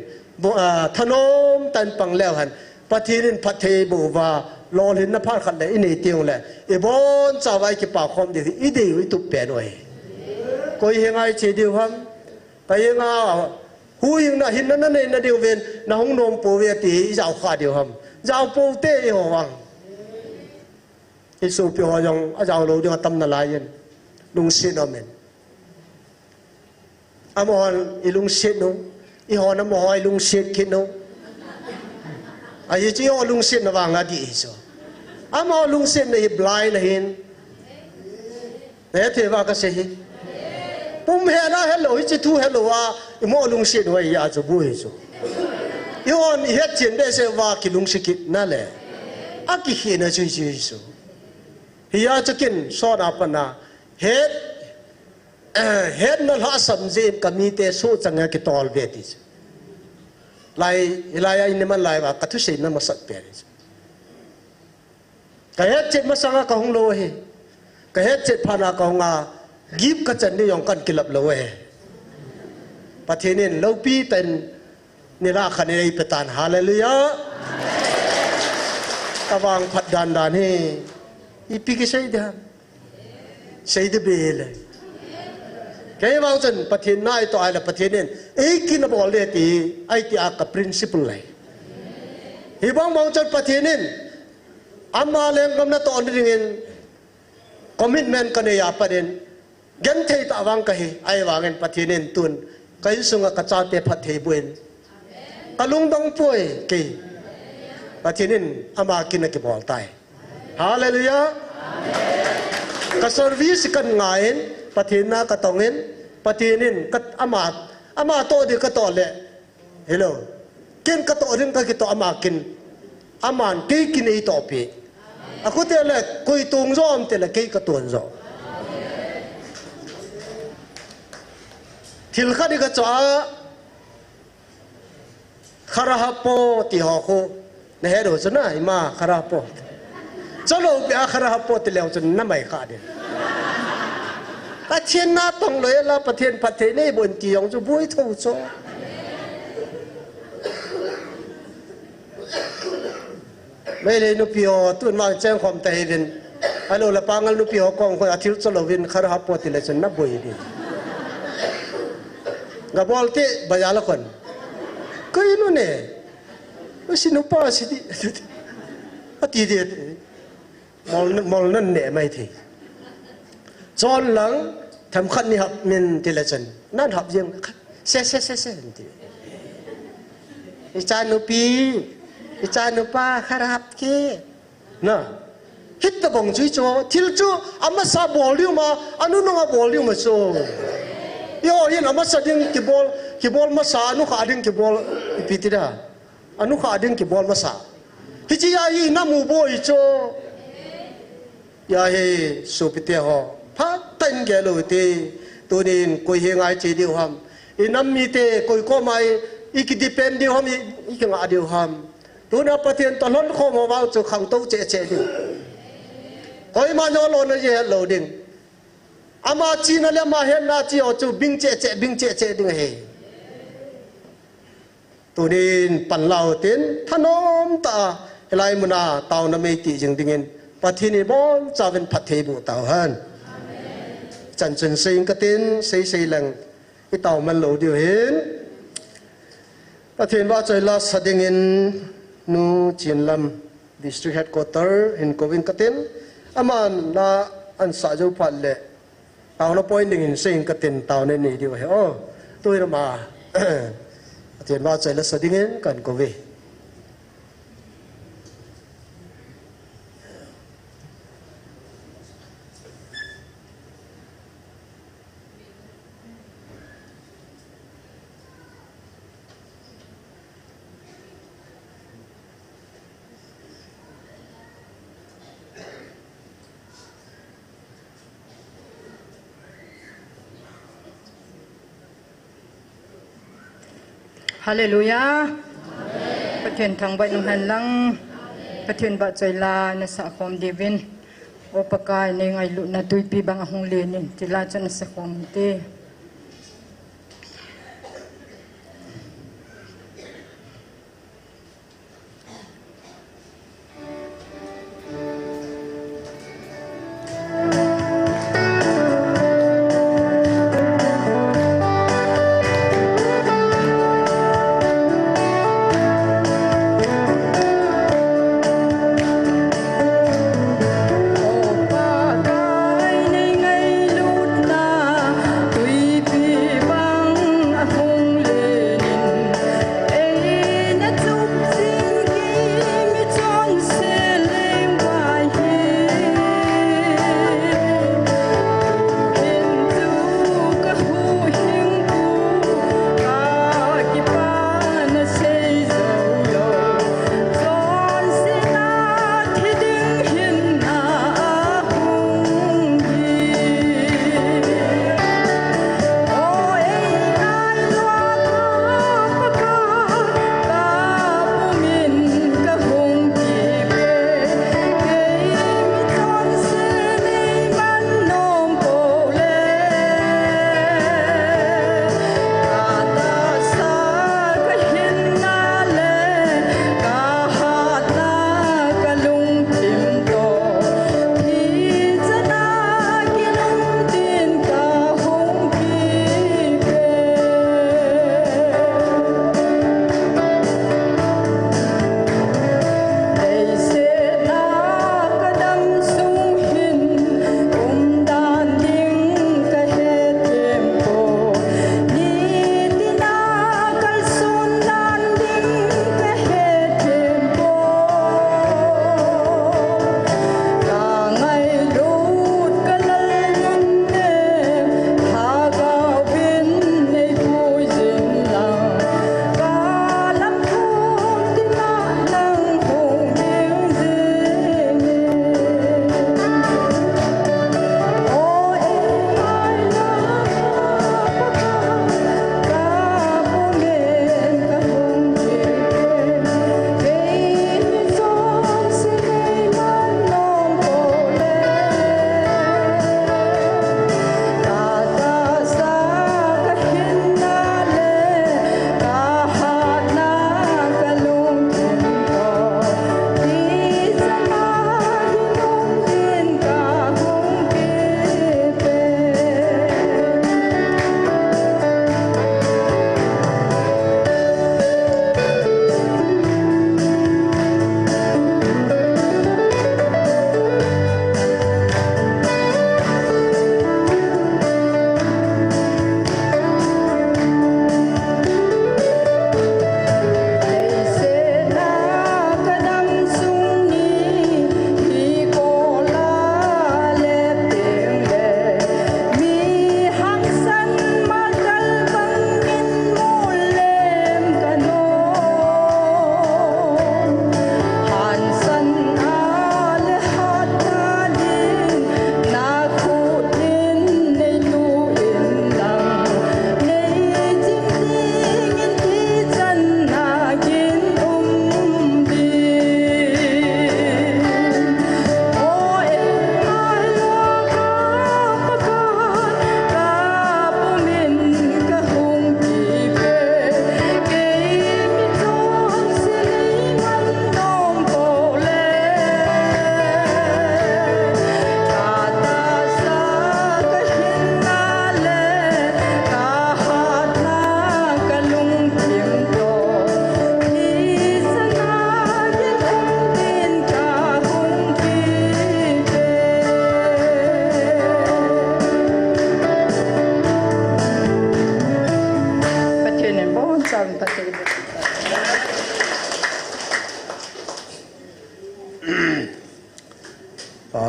ถนนตันปังแล้วหันปฏิรินพัทเทบูวาลอลินนภาขันเลยอินี่เตียงเลยอีบอนจะไว้กี่ปากคอมเดียวอีเดียวอีตุเปลี่ยนไว้ก็ยังไงเฉยเดียวครับแต่ยังไงหูยังน่ะหินนั่นนี่น่ะเดียวเวนน่ะห้องนมปูเวตีจะเอาขาเดียวครับจะเอาปูเตะหัววังอีสูบไปหัวยังจะเอาโลเดียวตั้มนาลายันลุงเสียนอเมนอามอนอีลุงเสียนงอีหอน้ำมอยลุงเสียคิดนู้อายุจีโอลุงเสียนวางอดีตsoอามอลุงเสียนในบลายนะเห็นเนี่ยเทวาก็เสียปุ่มเฮน่าเฮลโลฮิจิทูเฮลโลว่าอีโมลุงเสียนไว้ยาจะบุยsoอีหอนเฮ็ดเจนได้เสว่ากิลุงสิกินั่นแหละอากิเฮน่าจุยจุยsoฮิยาจะกินสอนอาปนาเฮ็ดนั่นหาสำเร็จกับมีแต่สู้จังไงกิตอลเวทีไล่อินมันไล่ว่ากัทุเสนมาสัตเปริก็เฮ็ดเจ็ดมาสังกะหงโลเฮก็เฮ็ดเจ็ดพานากะหงากีบกะจันนี่ยองกันกิลับโลเฮประเทศนี้เราปีเป็นนิราคันในประธานฮาเลลูยาตะวังพัดดันดานี่อีปีกิใช่เด้อใช่เด้อเบลแกยังว่าจนประเทศน่าตัวอะไรประเทศนี้ไอ้กินบอลเลยที่ไอ้ที่อากับ principle เลยฮีบางมองจนประเทศนี้อามาเลงกำนัดตัวนี้เงิน commitment กันเนี่ยประเด็นกันเทตะวังกันไอ้ว่าเงินประเทศนี้ตุนกันสุงกับจ้าเตพัดเทบุญกลุงบังป่วยกี่ประเทศนี้อามากินกี่บอลตายฮาเลลูยากับ service กันง่ายประเทศน่ากระตองเงินประเทศนี้ก็อามาโตดีกระตอเลยเฮลโลกินกระตอเรื่องก็กินต่ออามากินอามันกี่กินอีต่อปีอาคุเตเลยคุยตุงซ้อมเตเลยกี่กระตุนซ้อมทิลขัดก็จ้าคาราฮปโปติฮอโคเนเฮโรจนะอิมาคาราฮปโปจะโลกไปอาคาราฮปโปติเลวจนน้ำไม่ขาด ประเทศน่าต้องเลยละประเทศประเทศนี้บนจียงจะบุ้ยถูกโจไม่เลยนุพิโอตุนวางแจ้งความแต่เห็นอันนู้นละปังอันนุพิโอกองคนอาทิตย์สโลวินคาราฮับปวติเลชนนับบุยดิกับบอลที่บายาละคนก็ยินุเนี่ยว่าสินุป้าสิดิว่าตีเดียดมอลนั่นเนี่ยไม่ทีจอนหลังทำขันนี่หับมินติเลชนนั่นหับยังเซ่ทีอิจานุปีอิจานุป้าคาราฮับเกน่ะฮิตตะบงจุยโจทิลจูอามาซาบอลลิวมาอนุนงาบอลลิวมาโจยอยันอามาซาดิ้งกีบอลมาซาอนุขาดิ้งกีบอลพิติดาอนุขาดิ้งกีบอลมาซาฮิจิยายีนามูโบอิโจยาเฮสุพิเตหอพัดตันเกลูเตตัวนี้คุยเฮงไอเจดิวฮัมอินัมมีเตคุยก็ไม่อีกดิเพนดิวฮัมอีกงาดิวฮัมตัวนับประเทศตลอดข้อมูลว่าจะขังตู้เจดิคอยมาโยโลนเยอะโลดิงอามาจีนั่นแหละมาเห็นนาจีเอาจูบิงเจดิงเฮตัวนี้ปันเหล่าเต็นท่านอมตาเฮลัยมุนาเตานาไม่ตีจึงดิ่งปฏินิบอนจะเป็นพัทเทบุเตาฮันจันทร์สิงกตินเซลังไอเตามันโลเดียวเห็นปฏินิว่าใจลาสดิ่งนูจีนลำ district headquarter in Kovin Katin aman na an sa jo phat le taw na point ding in sing katin taw ne ni diu he o tôi ra ma tiền ba chạy là sa ding en kan ko veฮาเลลูยาประเทศทางใบนุหันลังประเทศบาใจลาในสังคมเดวินโอปกายในไงลุนาตุยปีบางหงเลนินจิลาจันสังคมเตตุย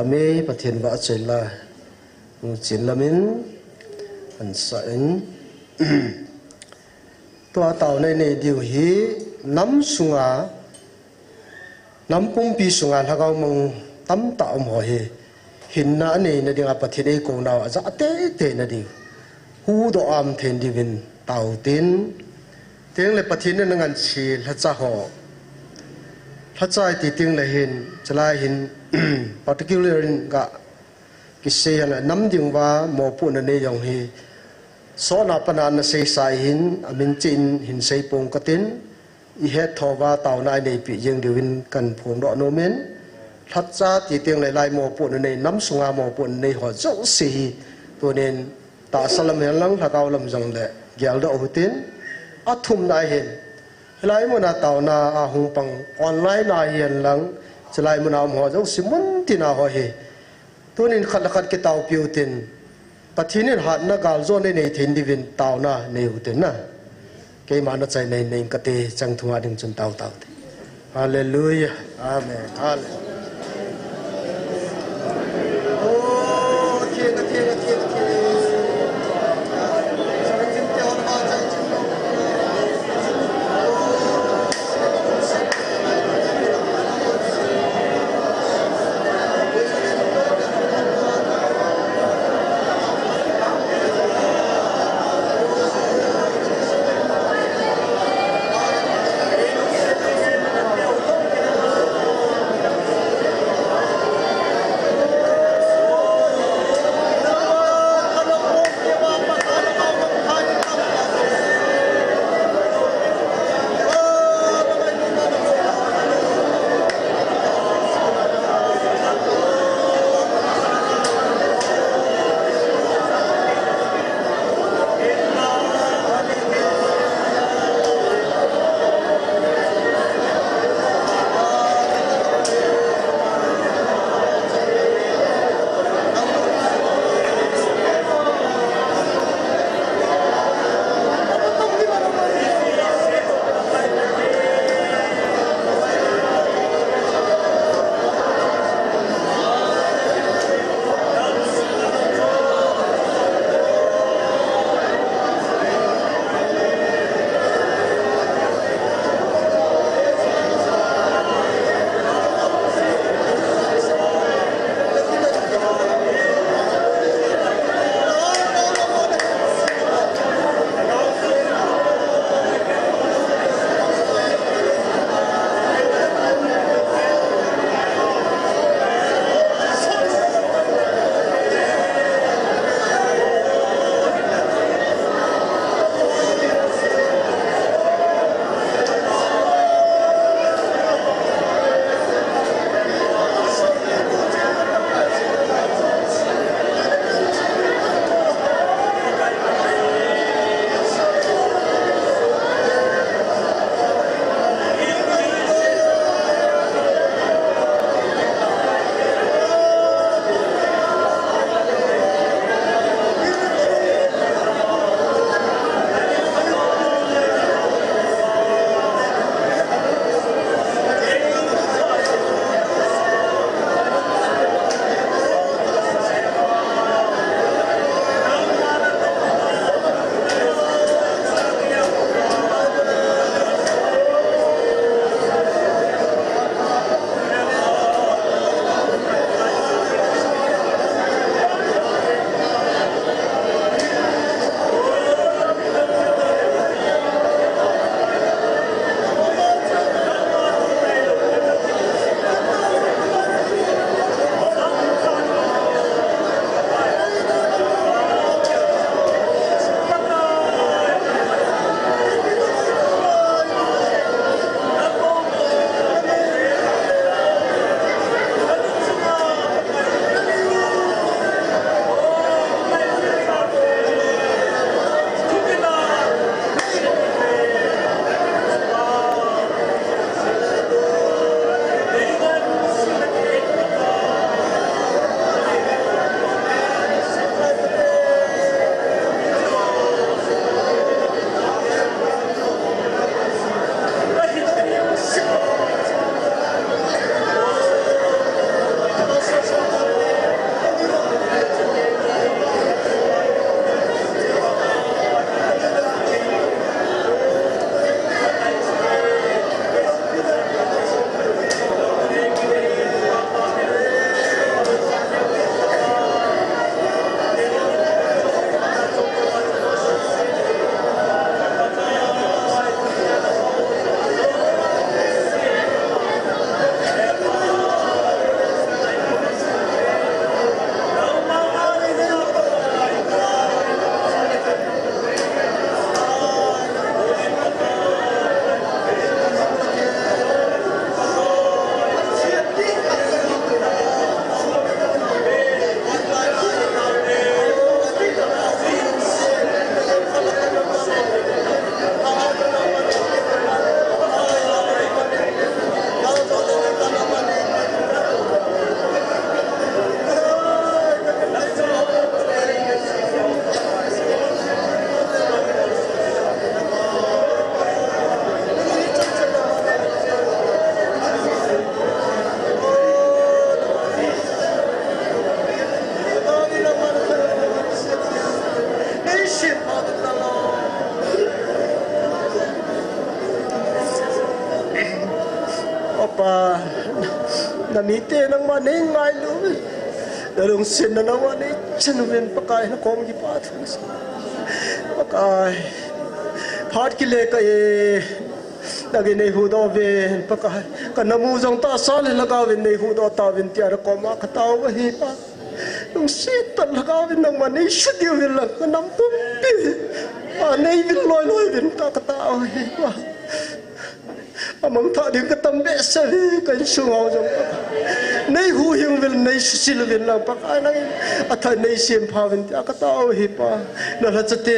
me pathian ba chela chin lamin an sa in tua tàu này này điều hi nắm sunga nắm pung pi sunga thà cao mong tắm tạo mò hi hin na này na đi ngapa pathian ấy cùng nào za te te na đi hu do am then đi vin tàu tin tiếng le pathian na ngan chi la cha ho la cha ti tiếng le hin chala hin particularly ga kisse na nam ding wa mo pu na ne yong hi so na panan na sei sai hin amin chin hin sei pong katin I het thowa tàu nai nei pi jeng diwin kan phom do no men that cha ti tiang lai lai mo pu nei nam sunga mo pu nei ho zo si to nen ta salam lang la kaw lam jang le gyal do hutin athum nai hen lai mo na tàu na a hung pang online na hian lang chlai mo na mo zo simun ti na ho he to nen khat khat ke tàu piu tin pathian hat na gal zo nei thin divin tàu na nei hutin na cái mà nó chạy này nên cái tê chẳng thua đừng chân tàu tàu Hallelujah Amen Hallelujah สิพาตลอดอปานามิเตนังมาเนงไงลูกแต่ลงเส้นนั้นวันนี้ฉันเป็นปากายนักคงยิบาทุสปากายพาดกิเลกเอนักในหูดอเวนปากายกันน้ำมูจงตาสาลละกาเวนในหูดอตาเวนที่อารักมาขตาวะฮีปาลงเส้นตันละกาเวนนังมันนี้ชุดเดียวเวนละกันน้ำตุ้มปีในวินลอยเวนตาขตาวะฮีปาamang tha ding ka tambe sa kan sungaw jong nei hu hing vil nei sil vil la pak anang atha nei sim phawin ta ka taw hi pa na la chate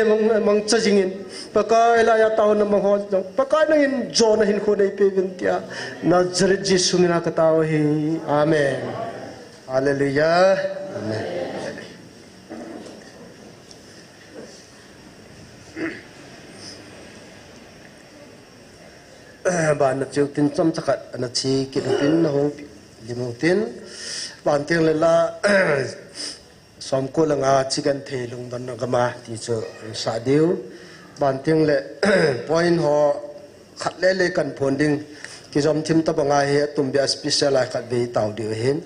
mang chajingin pakai la ya taw na mang ho jong pakai nangin jo na hin ko nei pe vin tia nazaret jesu na ka taw hi amen hallelujah amen bạn nó chịu tin trong chắc nó chỉ cái tin nó không gì một tin bạn tiếng là xóm cô là ngà chỉ cần thấy lùng đàn nó cầm thì cho xả điếu bạn tiếng là point họ khát lệ cần phồn đinh cái xóm thêm tập ngà hệ tụm bia special lại khát về tàu điếu hen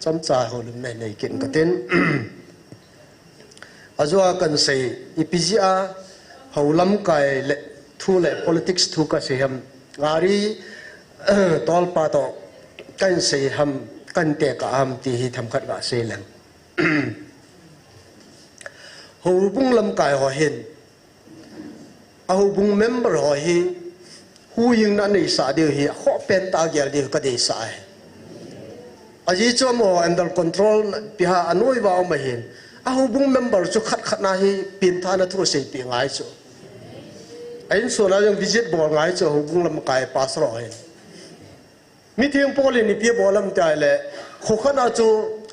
xóm trà hồ lùng này này kiện cái tên azua cần say ipizia hầu lắm cái lệ thu lệ politics thu cái gì ham ngari tol pa to kan sei ham kan te ka am ti hi tham khat ga se lang ho bung lam kai ho hen a ho bung member ho hi hu ying na nei sa de hi ho pen ta gel de ka de sa a ji cho mo under control pi ha anoi wa ma hen a ho bung member chu khat khat na hi pin tha na thu sei pi ngai chu anh số nào dùng visit bỏ ngay cho hùng bung làm cái pass rồi mi thieng poli ni pia bỏ làm trái lệ khó khăn nào cho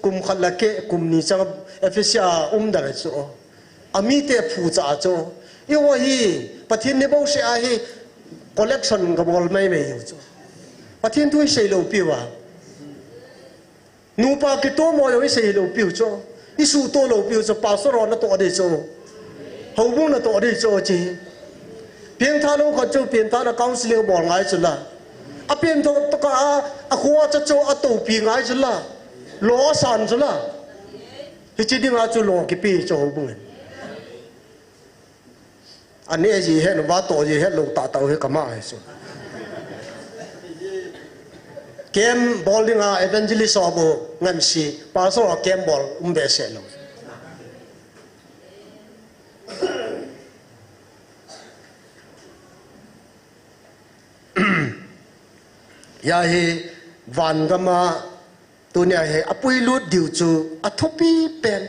cùng khăn là cái cùng ni sang FSA đã cho ami te phụ trợ cho yêu hi bắt thiên ne bao sẽ hi collection cái ball mai mai cho bắt thiên tôi xây lâu piu à nu pa cái to mo yo xây lâu piu cho isu to lâu piu cho pass rồi nó to đi cho hùng bung nó to đi cho chi pian tha lo kho chu pian tha na counseling bol ngai chula a pian tho to ka a khuwa cha cho a to pi ngai chula lo san chula hi chi ding a chu lo ki pi cho bu an ne ji he no ba to ji he lo ta tau he kama he so kem bowling a evangelist obo ngam si pa so kem ball be se lo ya he van gama tu ne he apui lut diu chu athopi pen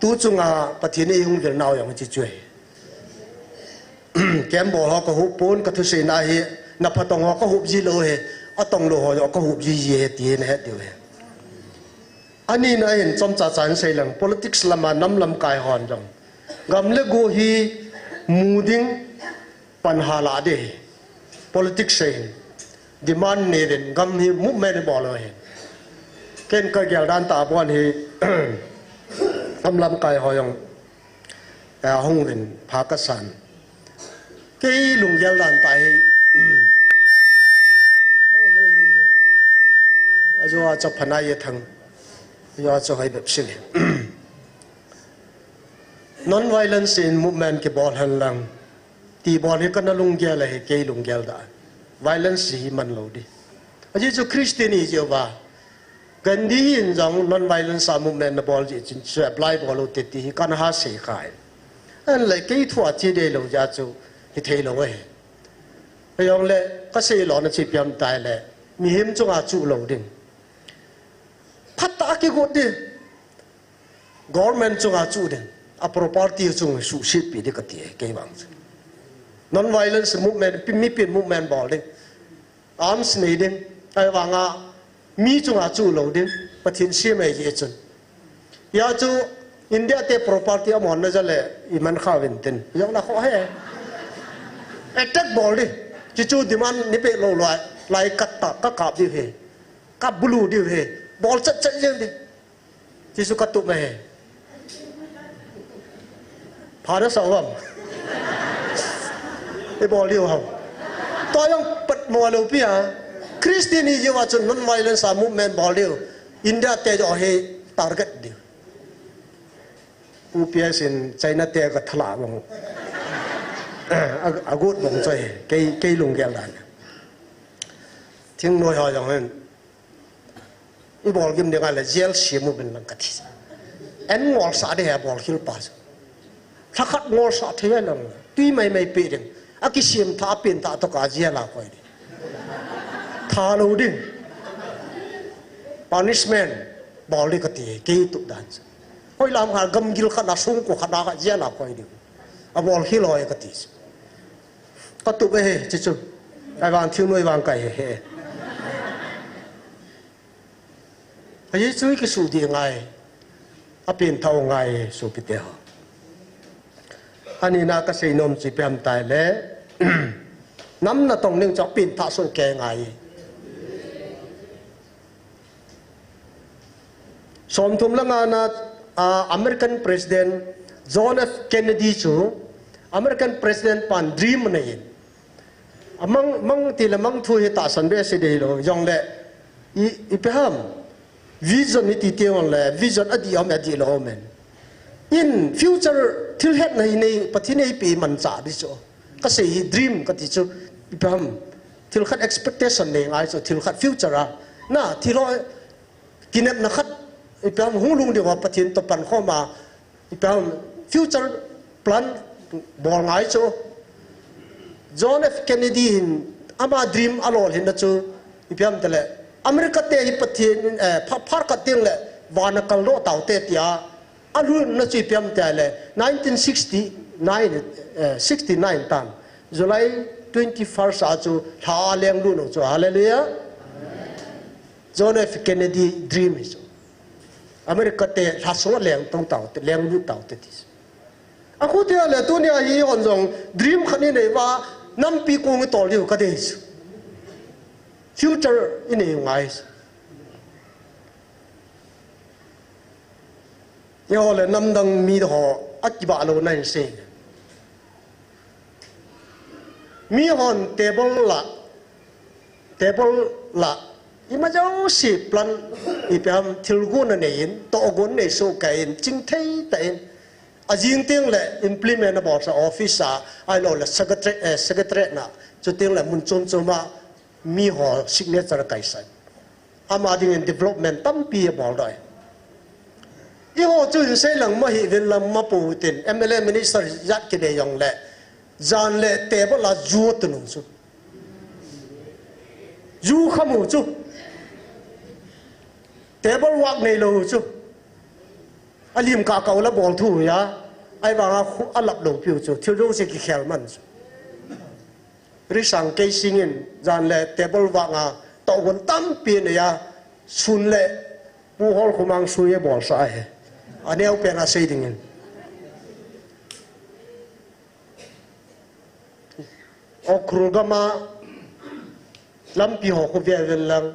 tu chunga pathini hung ver naw yang chi chue kem bo ho ko hu pon ka thu se na he na phatong ho ko hu ji lo he atong lo ho ko hu ji ye ti ne he diu he ani na hin chom cha chan sei lang politics lama nam lam kai hon jong gam le go hi muding pan hala de politics sei demand needed gam hi movement ball he ken ka gyal dan ta bon hi am lam kai hoyong ta hong rin Pakistan ke lung gyal dan ta hi ajo cha phana ye thang yo cho hai bep sil non violence in movement ke ball han lang ti ball hi kana lung gyal he ke lung gyal da violence hi man lo di aji chu christiani jo ba gandhi in jong non violence movement na bol ji chin se apply bol te ti kan ha se khai an le ke thua chi de lo ja chu hi thei lo we ayong le ka se lo na chi pyam tai le mi him chu a chu lo ding phat ta ke go de government chu a chu de a property chu su ship pi de ka ti ke bang non violence movement mi pin movement bol ding arms needing ai wanga mi chunga chu lo ding pathin si mai ye chun ya chu india te property amon na jale iman khawin ten yong na kho he attack bol di chi chu demand ni pe lo lai kat ta ka kap di he ka bulu di he bol chat chat jeng di chi su ka tu me he phá nó sầu không cái bỏ liều không tôi đang bật mùa lâu bia Christian yêu vào chân non violence movement bỏ liều India tê cho he target điều UPS in China tê cái thla bông agut bông chơi cây lùng gel đàn tiếng nói hỏi rằng hơn cái bỏ kim điều này là gel xì mu bên lăng cắt anh ngồi sát để hè bỏ khiêu pass thắc khát ngồi sát thế là tuy mày bể đừng cái xiêm thả pin thả tất cả gel là coi đi thả lâu đi punishment bỏ đi cái gì cái tụ đàn hồi làm hàng gầm gil khát sung của khát đá gel là coi đi bỏ khiêu lòi cái gì có tụ về chứ chứ cái vàng thiếu nuôi vàng cày hè cái gì cái số tiền ngày pin thâu ngày số bị tiêu anh na cái xây nôm chỉ bèm tài lẽ nắm là tổng nên cho pin thả xuống kề ngày xóm thùng lăng na American President John F Kennedy chú American President pan dream này mang thì là mang thui ta sân bé sẽ đây rồi dòng lệ Ibrahim vision ni tiêu là vision adi om adi lo men in future till hết này bắt này bị mình trả đi chỗ cái gì dream cái gì chỗ Ibrahim till hết expectation này ngay chỗ till hết future à na till lo kinep na hết Ibrahim hung lung đi vào bắt tập bản kho mà Ibrahim future plan bỏ ngay chỗ John F Kennedy ama dream alol hin na chỗ Ibrahim tele America te hi pathin phar ka ting le wana kal ro taw te tia alu na chi piam te le 1969 tan July 21st a chu tha leng lu no chu hallelujah John F Kennedy dream is America te tha so leng tong taw te leng lu taw te tis a khu te le tu nia hi on jong dream khani nei wa nam pi ku ngi tol liu ka de future in a wise yo le nam dang mi ho akiba lo nai se mi hon table la ima jau si plan ipam thilgu na nein to gon ne so kain ching thei tain ajing ting le implement about sa office ai lo le secretary na chu ting le mun chom choma mi ho signature kaisan ama ding development tam pi bol doi i ho chu se lang ma hi ven lam ma pu tin MLA minister yat ki de yong le jan le table la ju tu nu chu ju khamu chu table wak nei lo chu alim ka ka la bol thu ya ai ba alap lo piu chu thil ro se ki khel man chu risang cây singin dàn lệ table vàng à tàu quân tam pin này à sun lệ bu hol kumang suy bỏ sai anh em bên à xây đình okrugama lampi ho ko ve vel lang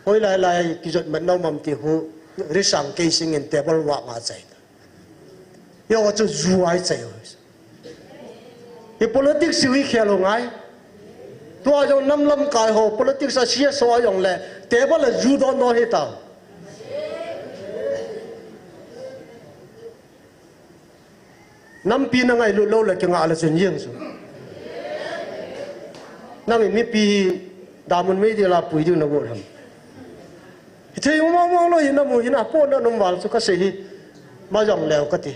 hoi lai lai ki jot man no mam ti hu risang cây singin table vàng à chạy yo chu zuai chạy cái politics suy khelo ngai tua trong năm lâm cài hồ politics sa chia so dòng lệ tế bất là judo no hết tao năm pin là ngày lâu là cái ngã là chuyện riêng rồi năm mi pi đam mình mấy thì là bùi đi nó vô hầm thì mong lo hiện nó mùi nó po nó nằm vào số cái gì mà dòng lèo cái gì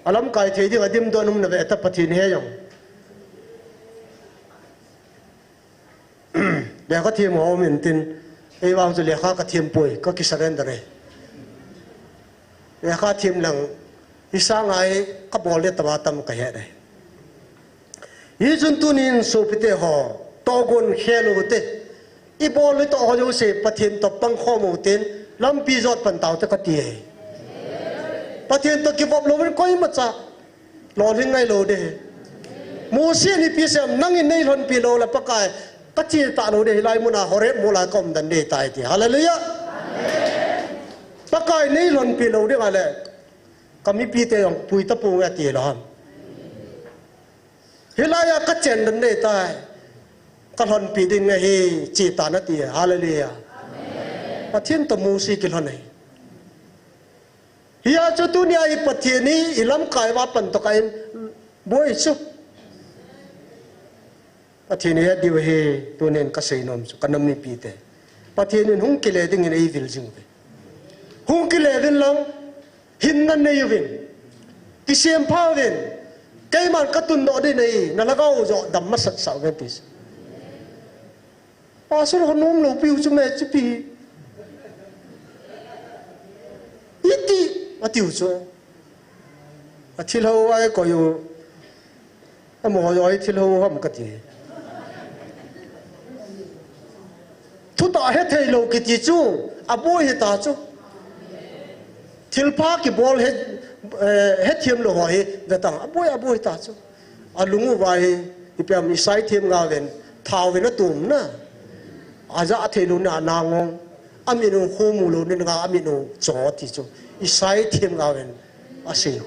alam kai thei ding adim do num na ve ta pathin he yong le ka thim ho min tin e wang zu le kha ka thim pui ka ki surrender le kha thim lang isa ngai ka bol le tawa tam ka he dai yi jun tunin so pite ho to gon khelo te i bol le to ho jo se pathin to pang kho mo tin lam pi jot pan taw ta ka ti pathian to kibop lo wen koi ma cha lo ling ngai lo de mo se ni pi sem nang in nei lon pi lo la pakai ka chi ta lo de lai mu na hore mu la kom dan de tai ti hallelujah pakai nei lon pi lo ding ale kami pi te yong pui ta pu nga ti lam hilaya ka chen dan nei tai ka lon pi ding nga hi chi ta na ti hallelujah pathian to mu si ki lon nei hiya chu tu ni ai pathian ni ilam kai wa pan to kai boi chu pathian ni di we he tu nen ka sei nom chu kanam ni pi te pathian ni hung ki le ding nei vil jing be hung ki le vin long hin nan nei vin ki sem phao vin cái mà các tuần đó đây này nó là câu rõ đầm mắt sạch sạo cái tí, số nó nôm lâu piu cho mẹ chứ pi, ít đi mà tiêu cho, thì lâu ai có yêu, mò rồi thì lâu không cái gì, thu ta hết thầy lâu cái gì chú, bôi hết ta chú, thì phá cái ball hết thêm lo hỏi về tảng bôi ta chứ lúng vào thì bây giờ sai thêm ngà về thao về nó tùm na giá thì luôn là nàng ông mình nó khô mù luôn nên ngà mình nó chó thì chứ sai thêm ngà về xây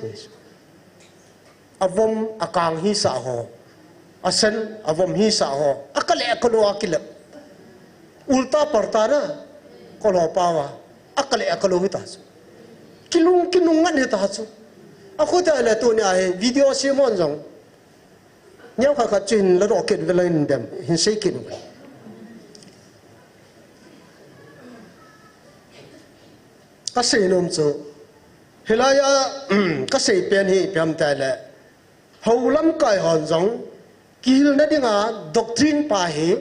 hồi vong càng hi xã họ sen vong hi xã họ cái lẽ cái lo cái lẽ ulta parta na cái lo pawa cái lẽ cái lo hita kilung ngăn hết ta chứ, aku ta là tôi này video xem món giống, nhau khác khác chuyện là rocket về lên dem, hình xây kiến vậy, các xây nôm chứ, hiện nay các xây bên hi bên tai là, hầu lắm cái hòn giống, kia nó đi ngã doctrine pa hi,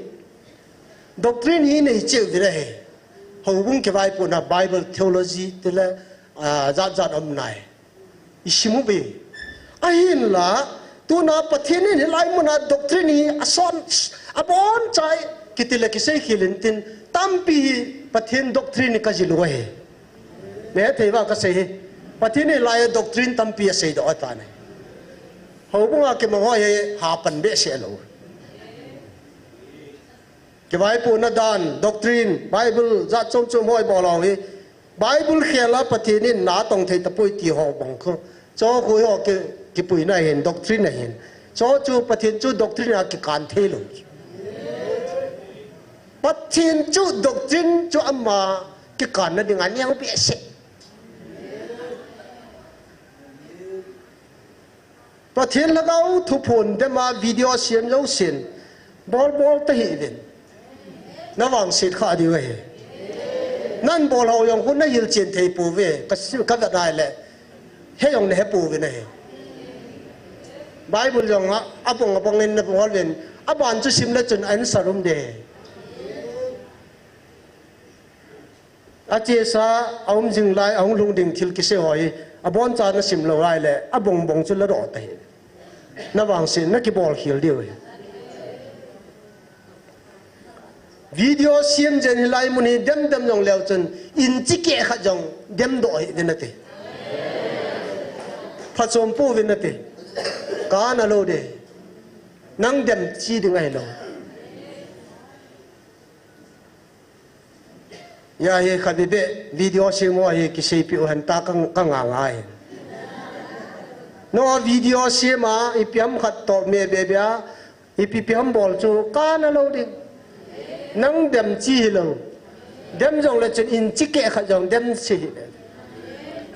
doctrine hi này chịu về đây, hầu cũng cái bài của na Bible theology tức là zat om nai isimu be ahin la tu na pathian ni lai muna doctrine ason abon chai kitile kisei khilintin tampi pathian doctrine ka jilu he me theiwa ka sei pathian ni lai doctrine tampi sei do ta ne hobunga ke mo he ha pan be se lo ke bai pu na dan doctrine Bible zat chom chom hoi bo lo hi Bible khela pathian ni na tong thei tapoi ti ho bang kho cho khoi ho ke pui na hen doctrine na hen cho chu pathian chu doctrine a ki kan thei lo pathian chu doctrine chu amma ki kan na ding an yang pe se pathian lagau thu phun de ma video sian lo sin bol ta hi den na wang sit kha di weนั่นบอกเราอย่างคนนั้นยินเสียงเทปูเวก็จะได้แหละให้อย่างนี้ปูเวนี่ไบเบิลอย่างอ่ะปงเงินนะปงวันเวนบ้านจะซิมแล้วจนอันสรุปเดอาเจสาเอาจิงไลเอาลุงดิ่งทิลกิเสหอยบ้านจานซิมเราได้แหละบงจนละรอดแต่น่าบางสิ่งนักกีบอลเขียวเดียววิดีโอเสียงเจนไลมุนีเดมยองเลวจนอินจิเกะขจงเดมโดยเดนเตผสมปูวินเตกาณโลเดนังเดมจีดึงไงโลยาเฮขัดเบวิดีโอเสียงว่าเฮกิเซปิโอหันตากังงางายโนวิดีโอเสียมาอีพิมขัดต่อเมเบียอีพิมบอลจูกาณโลเดนังเดมจีโลเดมจงเลยจนอินจิเกะขจงเดมสิ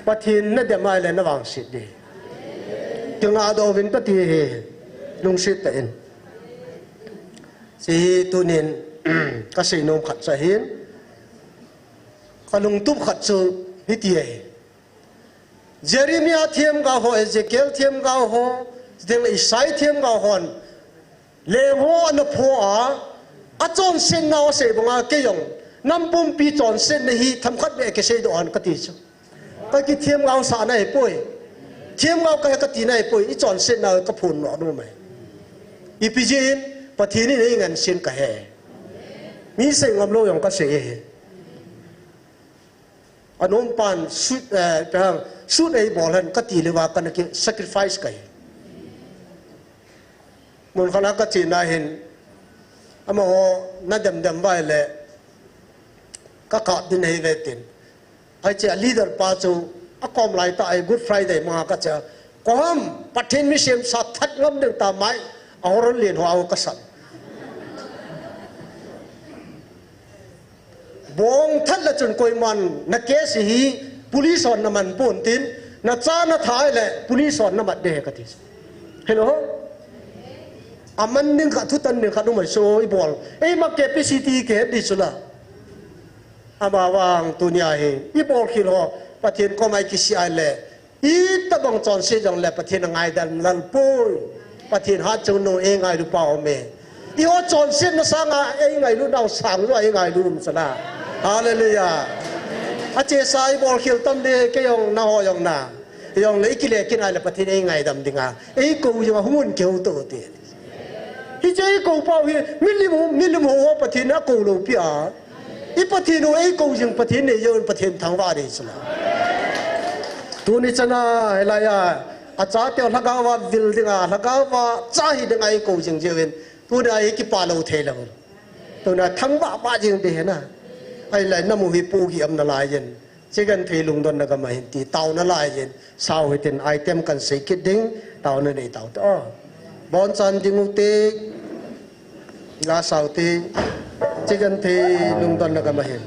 ปะทินนั่นเดมอะไรนั่นวางสิดีจึงอาดวินปะทิลุงสิตเองสิตุนินก็สินมขัดสะหินก็ลุงตุบขัดสูฮิตเยเจเรมียาเทียมกาโฮเอเจเกลเทียมกาโฮเดงอิสไซเทียมกาโฮนเลโฮอันโพอาจอนเส้นนาเสบงาเกยงน้ำปุ่มปีจอนเส้นในฮีทำคัดเบกเสดอนกติชก็กิเทียมเงาสาในป่วยเทียมเงาก็กติในป่วยอีจอนเส้นนาก็พูนหนอดูไหมอีพิจินปะทีนี่ในเงินเส้นกะแห่มีเสียงอมโลยองก็เสียอันนู้นปานสุดไปทางสุดไอ้บอลหันกติเลยว่ากันกิ sacrifice กันมันขณะกตินายเห็นอามาโหน่าดำไว้เลยก็กอดดินให้เวติน ไอ้เจ้า leader ป้าจูอากอมไล่ตาไอ้ Good Friday มาก็จะความประเทศมิเชมสัตทัดงำเดินตามไม้เอารถเลียนหัวเอากษัตริย์บงทัดละจนกวยมันนักเกสิฮีปุลิสอนน้ำมันปุ่นตินนักจ้านักท้ายแหละปุลิสอนน้ำมันเดกติสเห็นเหรออามันนึงขัดทุตันนึงขัดนุ่มโซ่อีบอลมาเก็บไปซีทีเก็บดิสุละอามาวางตุนยาเฮอีบอลคิดเหรอประเทศก็ไม่คิดสิอะไรอีตะบังจอนเสียจังเลยประเทศไงดันลันปุยประเทศฮัจจงโนเองไงรู้เปล่าเมอีฮัจจอนเสียนสังเองไงรู้ดาวสังรู้เองไงรู้มุสนาฮาเลลูยาอาเจสายบอลคิดตั้มเดก็ยังน่าหอยองน่ายังเลยกิเลสกินอะไรประเทศเองไงดำดิ่งอ่ะกูยังหุ่นเกี่ยวตัวเดียฮิเจกูเปล่าฮิมิลลิมหัวประเทศนักกูรู้พี่อ่ะอีประเทศนู้กูยังประเทศนี้ยังประเทศทางว่าดีสุดตัวนี้จะน่าอะไรอ่ะอาจารย์เที่ยวลักาวาวิลดิ่งอ่ะลักาวาจ่ายดิ่งไอ้กูยังเจวินตัวนี้ไอ้กี่ปาลูเทลังตัวนี้ทั้งบ้าจริงเดียนะไอ้เลยน้ำมันปูกี่อำนาจยันเช่นกันที่ลุงดอนนักมาเห็นตีเต่านั่นลายยันสาวเห็นไอเทมกันสิกิดดิ้งเต่านั่นไอ้เต่าต่อบอนซันดิงูตีลาสาวตีเช่นกันที่ลุงดอนนักมาเห็น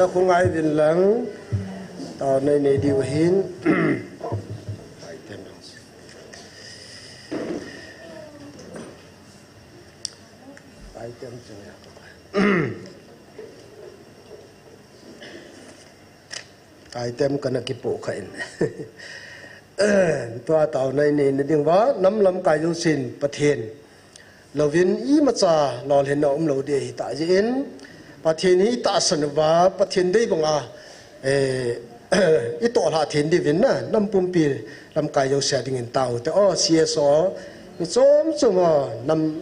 la khu ngai vin lang tao nei nei diu hin item item kana ki po khain tua tao nei nei na ding wa nam lam kai yo sin pathen lovin I ma cha lol hen om lo de hi ta jin pathen hi ta san wa pathen dei banga I to la then di vin na nam pum pi lam kai yo sa ding in tao te o cso mi chom chom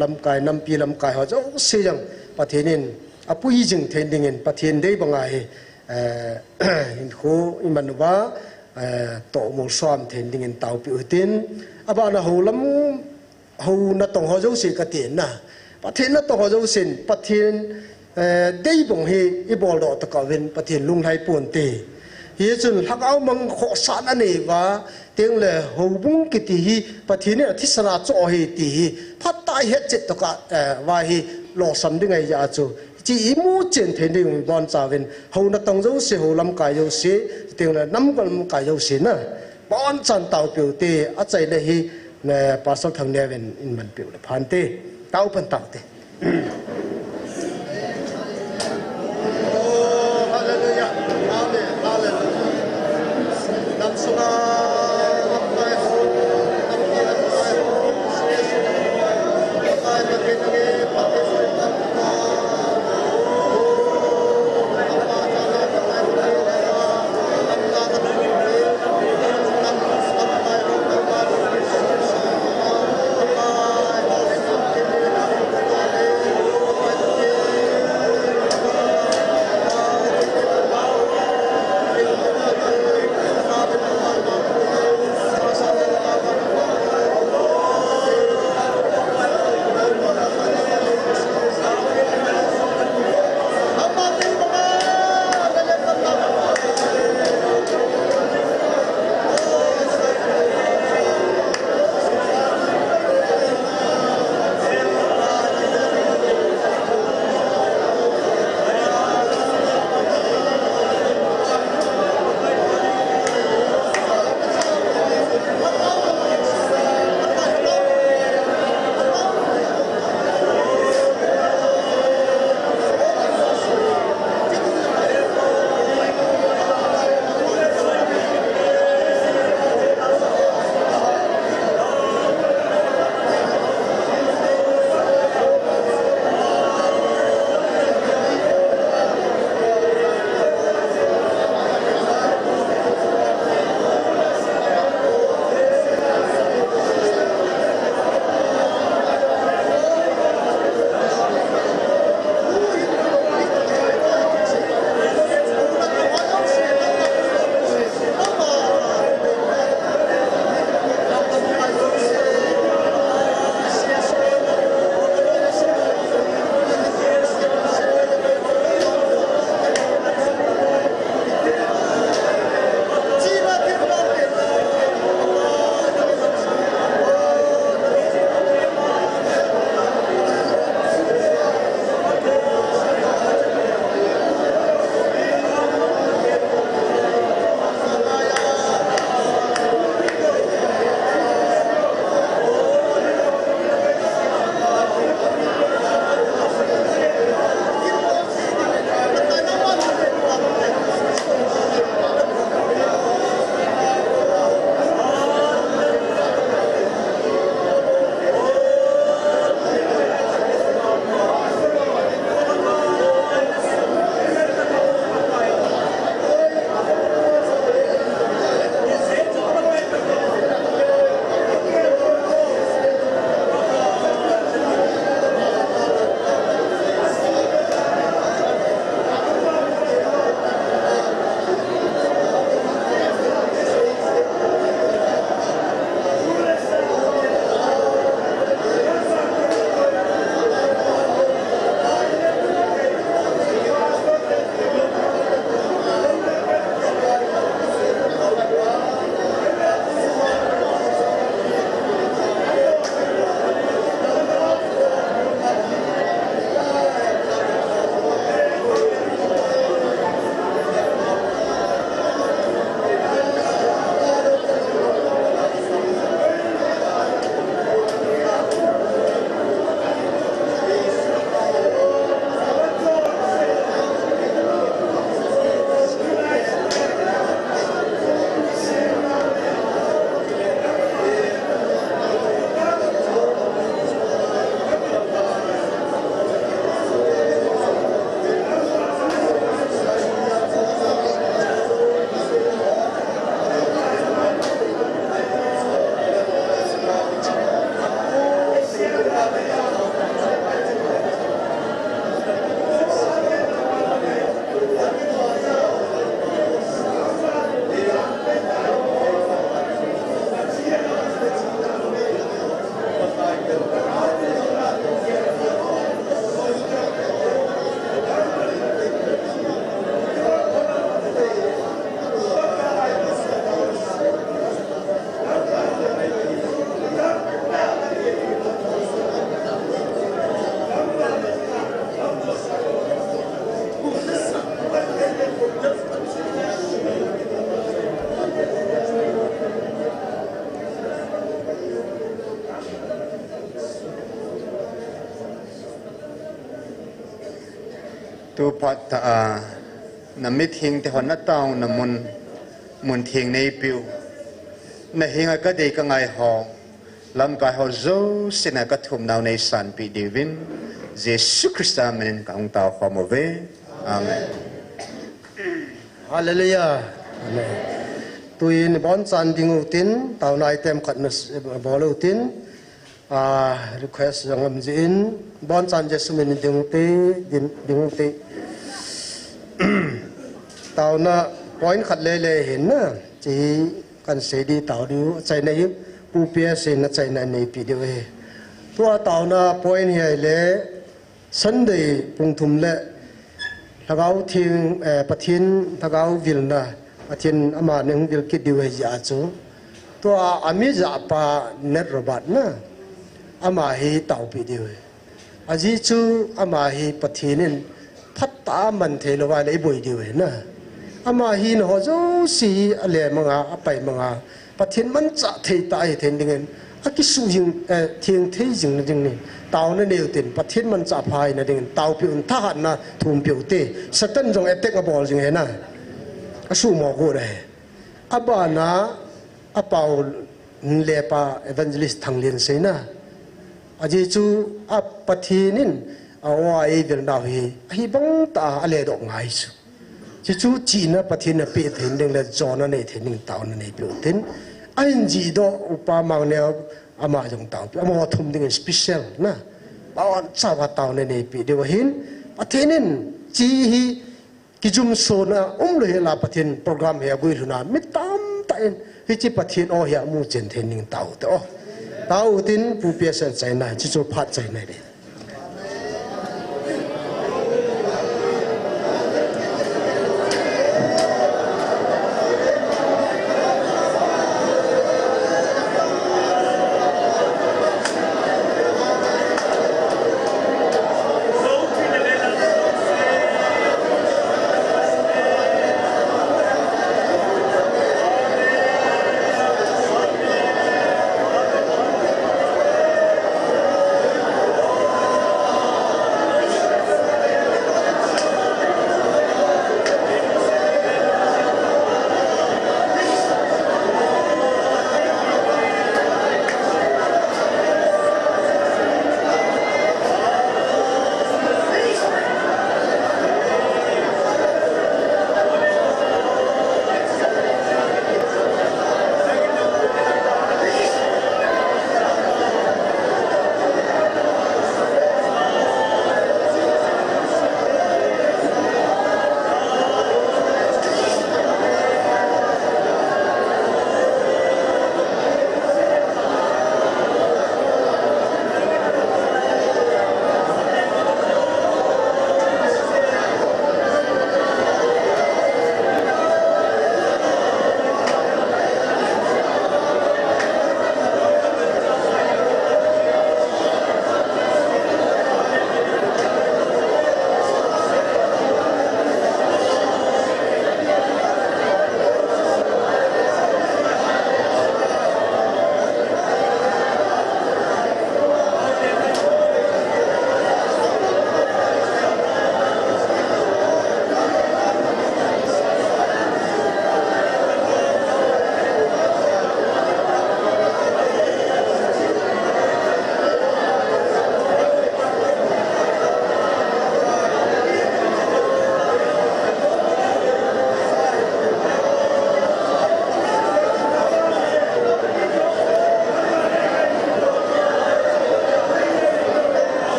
nam kai nam pi lam kai ho jo se jang pathenin apui jing then ding in pathen dei banga hi in khu imanuwa to mo som then ding in tao pi utin aba na holam ho na tong ho jo se ka tin na pathen na to ho jo sin pathen dei bong hi I bol do ta ka wen pathen lung hai pon te hi chun hak au mang kho san ani wa teng le ho bung ki ti hi pathen ne thisana cho hi ti hi phat tai het chet to ka wa hi lo sam ding ai ya chu chỉ mu chen then ding bon cha wen ho na tong jo se ho lam kai yo se teng le nam lam kai yo se na bon chan tao piu te a chai le hi ne pasal thang ne wen in man piu le phan te tao pan tao te hallelujah amen hallelujah nam sunga lam kai ho nam ki lam kai ho se se kai ma ke nge pa te so tam tu pat ta na mit hing te hon na taw na mun thing nei piu na hinga ka dei ka ngai ho lam ka ho zo sina ka thum naw nei san pi divin Jesus Christa men ka ong taw khomove amen Hallelujah. Amen. Tuin bon san dingu tin tau nai tem khat nas bolu tin request yang amjin bon san jesu min dingu te tau na point khat le hin na chi kan se di tau du chai nei pu pia se na chai na nei pi de we tua tau na point hi le Sunday pung thum le thagau thing pathin thagau vilna pathin ama neng vil kit diwe ja chu to ami ja pa net robat na ama hi tau pi diwe aji chu ama hi pathinin phatta man thelo wa le boi diwe na ama hi no zo si ale manga apai manga pathin man cha thei tai then dingen akisu jing thieng thei jing jing ni tau na neu tin pathin man cha phai na ding tau pi un tha han na thum pi te satan jong attack a bol jing he na asu mo ko re abana apau le pa evangelist thanglin se na aji chu ap pathinin awa e vil na hi bang ta ale do ngai chu chu chi na pathin na pe then ding la jona nei then ning tau na nei pi tin ain ji do upa mang ne ama jong tau ama thum ding special na bawan chawa tau ne nei pi de hin athenin chi hi kijum so na le la pathin program he gui huna mitam ta en hi chi pathin o ya mu chen then ning tau to tau tin pu pia san chai na chi chu phat chai na de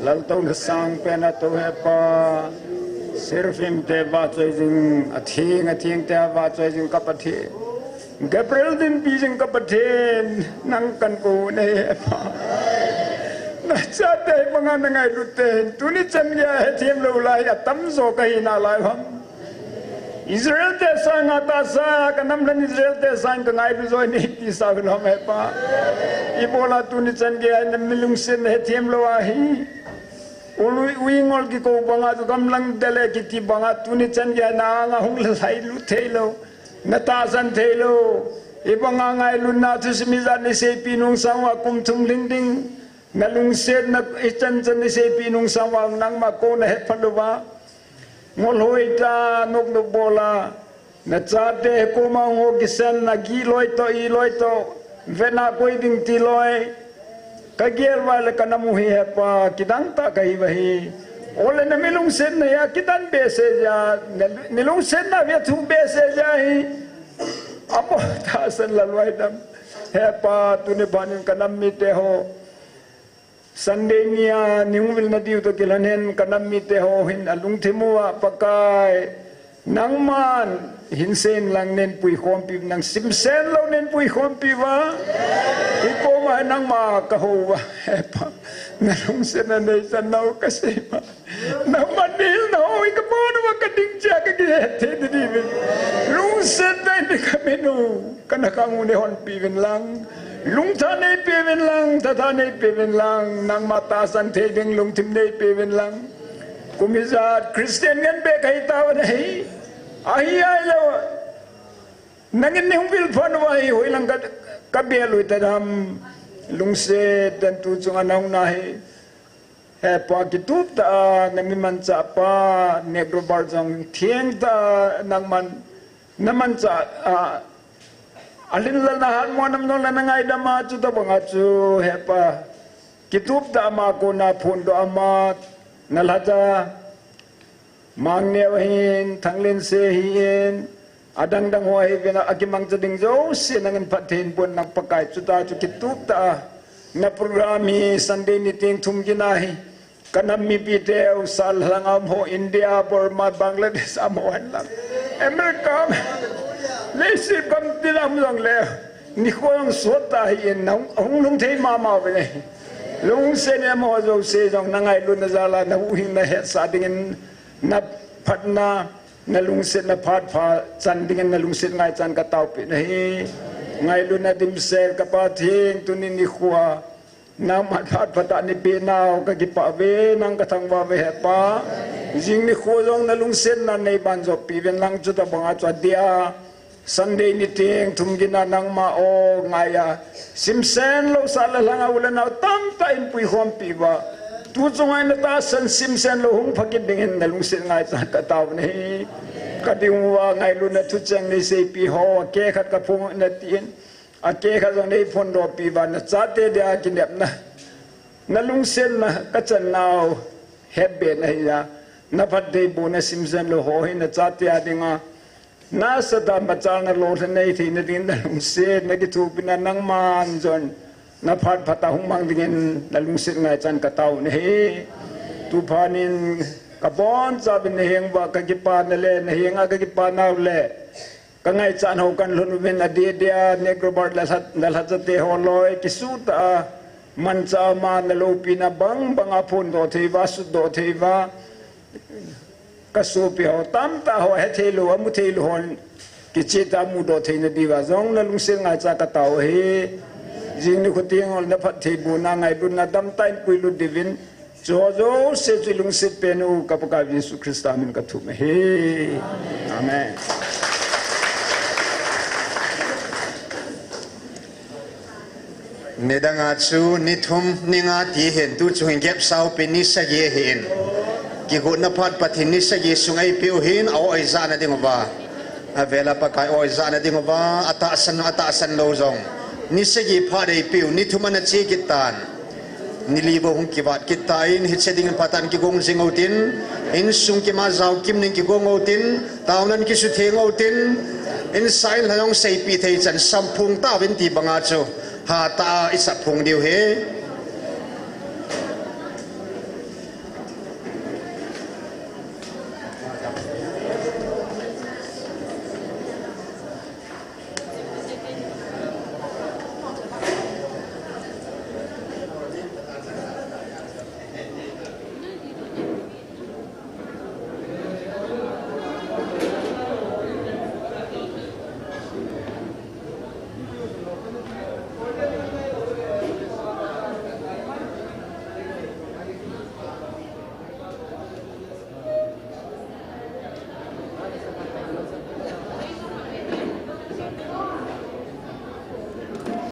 lal tau na sang pena to he pa serfim te va choi jing athing te va choi jing kapathe Gabriel din pi jing kapathe nang kan ko ne he pa na cha te manga na ngai lu te tu ni chan ya he thiam lo lai atam zo ka hi na lai ham Israel te sang ata sa kanam lan Israel te sang ka ngai lu zo ni ti sa no me pa ibola tu ni chan ge na milung sen he thiam lo a hi ului uingol ki ko banga tu kamlang dele ki ti banga tu ni chan ge na nga hung la sai lu thelo na ta san thelo ibanga ngai lu na tu simiza ni se pinung sangwa kum thum ling ding na lung sen na ichan chan ni se pinung sangwa nang ma ko na he phaluwa ngol hoi ta nok no bola na cha te ko ma ngo ki sen na gi loi to i loi to vena koi ding ti loi kagier wala kanamu hi pa kidang ta kai wahi ole na milung sen na ya kidan bese ja milung sen na ya thu bese ja hi apo ta san la loi dam he pa tu ne banin kanam mi te ho Sunday niya niungwil na diyo to kilanen kanam mi te ho hin alung timua pakai nangman hinsen lang nen pui khompi nang simsen lo nen pui khompi wa iko ma nang ma ka ho wa pa nalung sen na nei san nau ka se ma nang manil no ika po na ka ding ja ka ge te di bi lung sen na ni ka menu kana ka ngune hon pi wen lang lung tha nei pe wen lang ta tha nei pe wen lang nang mata san the ding lung tim nei pe wen lang kumizat Christian ngan be kai ta wa nei ai ai lo nangin ni humbil phan wa hi hoi lang ka be lui ta dam lung se dan tu chung anong na hi he pa ki tu ta nami man cha pa negro bar jong thieng ta nang man naman cha alin la na han mo nam no la na ngai da ma chu ta banga chu he pa ki tu ta ma ko na phun do ama nalhaja mangne wahin thanglen se hien adang dang ho hi bena akimang chading jo se nangan pathin pon nak pakai chuta chu kitup ta na program hi Sunday ni ting thum gina hi kanam mi pi te sal langam ho India Burma Bangladesh amon lang America le si kam tilam long le ni khong sota hi nang hong lung thei ma ma be lung se ne mo zo se jong nangai lu na zala na u hin na he sa ding na phatna na lung se na phat pha chan ding na lung se ngai chan ka tau pe nei ngai lu na dim se ka pa thing tu ni ni khwa na ma phat phata ni pe naw ka ki pa ve nang ka thang wa ve he pa jing ni kho jong na lung se na nei ban zo pi ven lang chu ta banga cha dia Sunday ni ting thum gina nang ma o ngaya simsen lo sala langa ula na tam ta in pui khom pi ba tu chungai na ta san simsen lo hung phakit ding na lung se ngai cha ka taw nei ka ding wa ngai lu na thu chang ni se pi ho ke khat ka phung na tin a ke kha jong nei phon do pi ba na cha te dia kin dep na lung sen na ka chan naw het be na ya na phat de bu na simsen lo ho hi na cha te a dinga na sa da machal na lo nei thi na din na lung se na ki thu pin na nang man jon na phat phata hung mang ding na lung se ngai chan ka taw nei tu phanin ka bon cha bin heng wa ka ki pa na le na heng a ka ki pa na le ka ngai chan ho kan lun wen a de dia negro bar la hat te ho loi ki su ta man cha ma na lo pi na bang bang a phun do thei wa su do thei wa ka su pi ho tam ta ho he thei lo mu thei lo hon ki che ta mu do thei na di wa zong na lung se ngai cha ka taw he jing ni khu tiang ol na phat thei bu na ngai lu na dam tain pui lu divin jo jo se chu lung se pe nu ka pa ka Yesu Christ amin ka thu me he amen Nedanga chu ni thum ninga ti hen tu chu hin gap sau pe ni sa ye hen ki go na phat pathin ni sa ye sungai piu hin au ai za na ding wa avela pa kai oi za na ding wa ata san lo zong ni sa ye pha dei piu ni thuma na chi kitan ni li bo hung ki wat kitain hit setting patan ki gong sing outin in sung ki ma zau kim ning ki gong outin taunan ki su theng outin in sail halong sei pi thei chan sampung ta wen ti banga chu ha ta isa phung diu he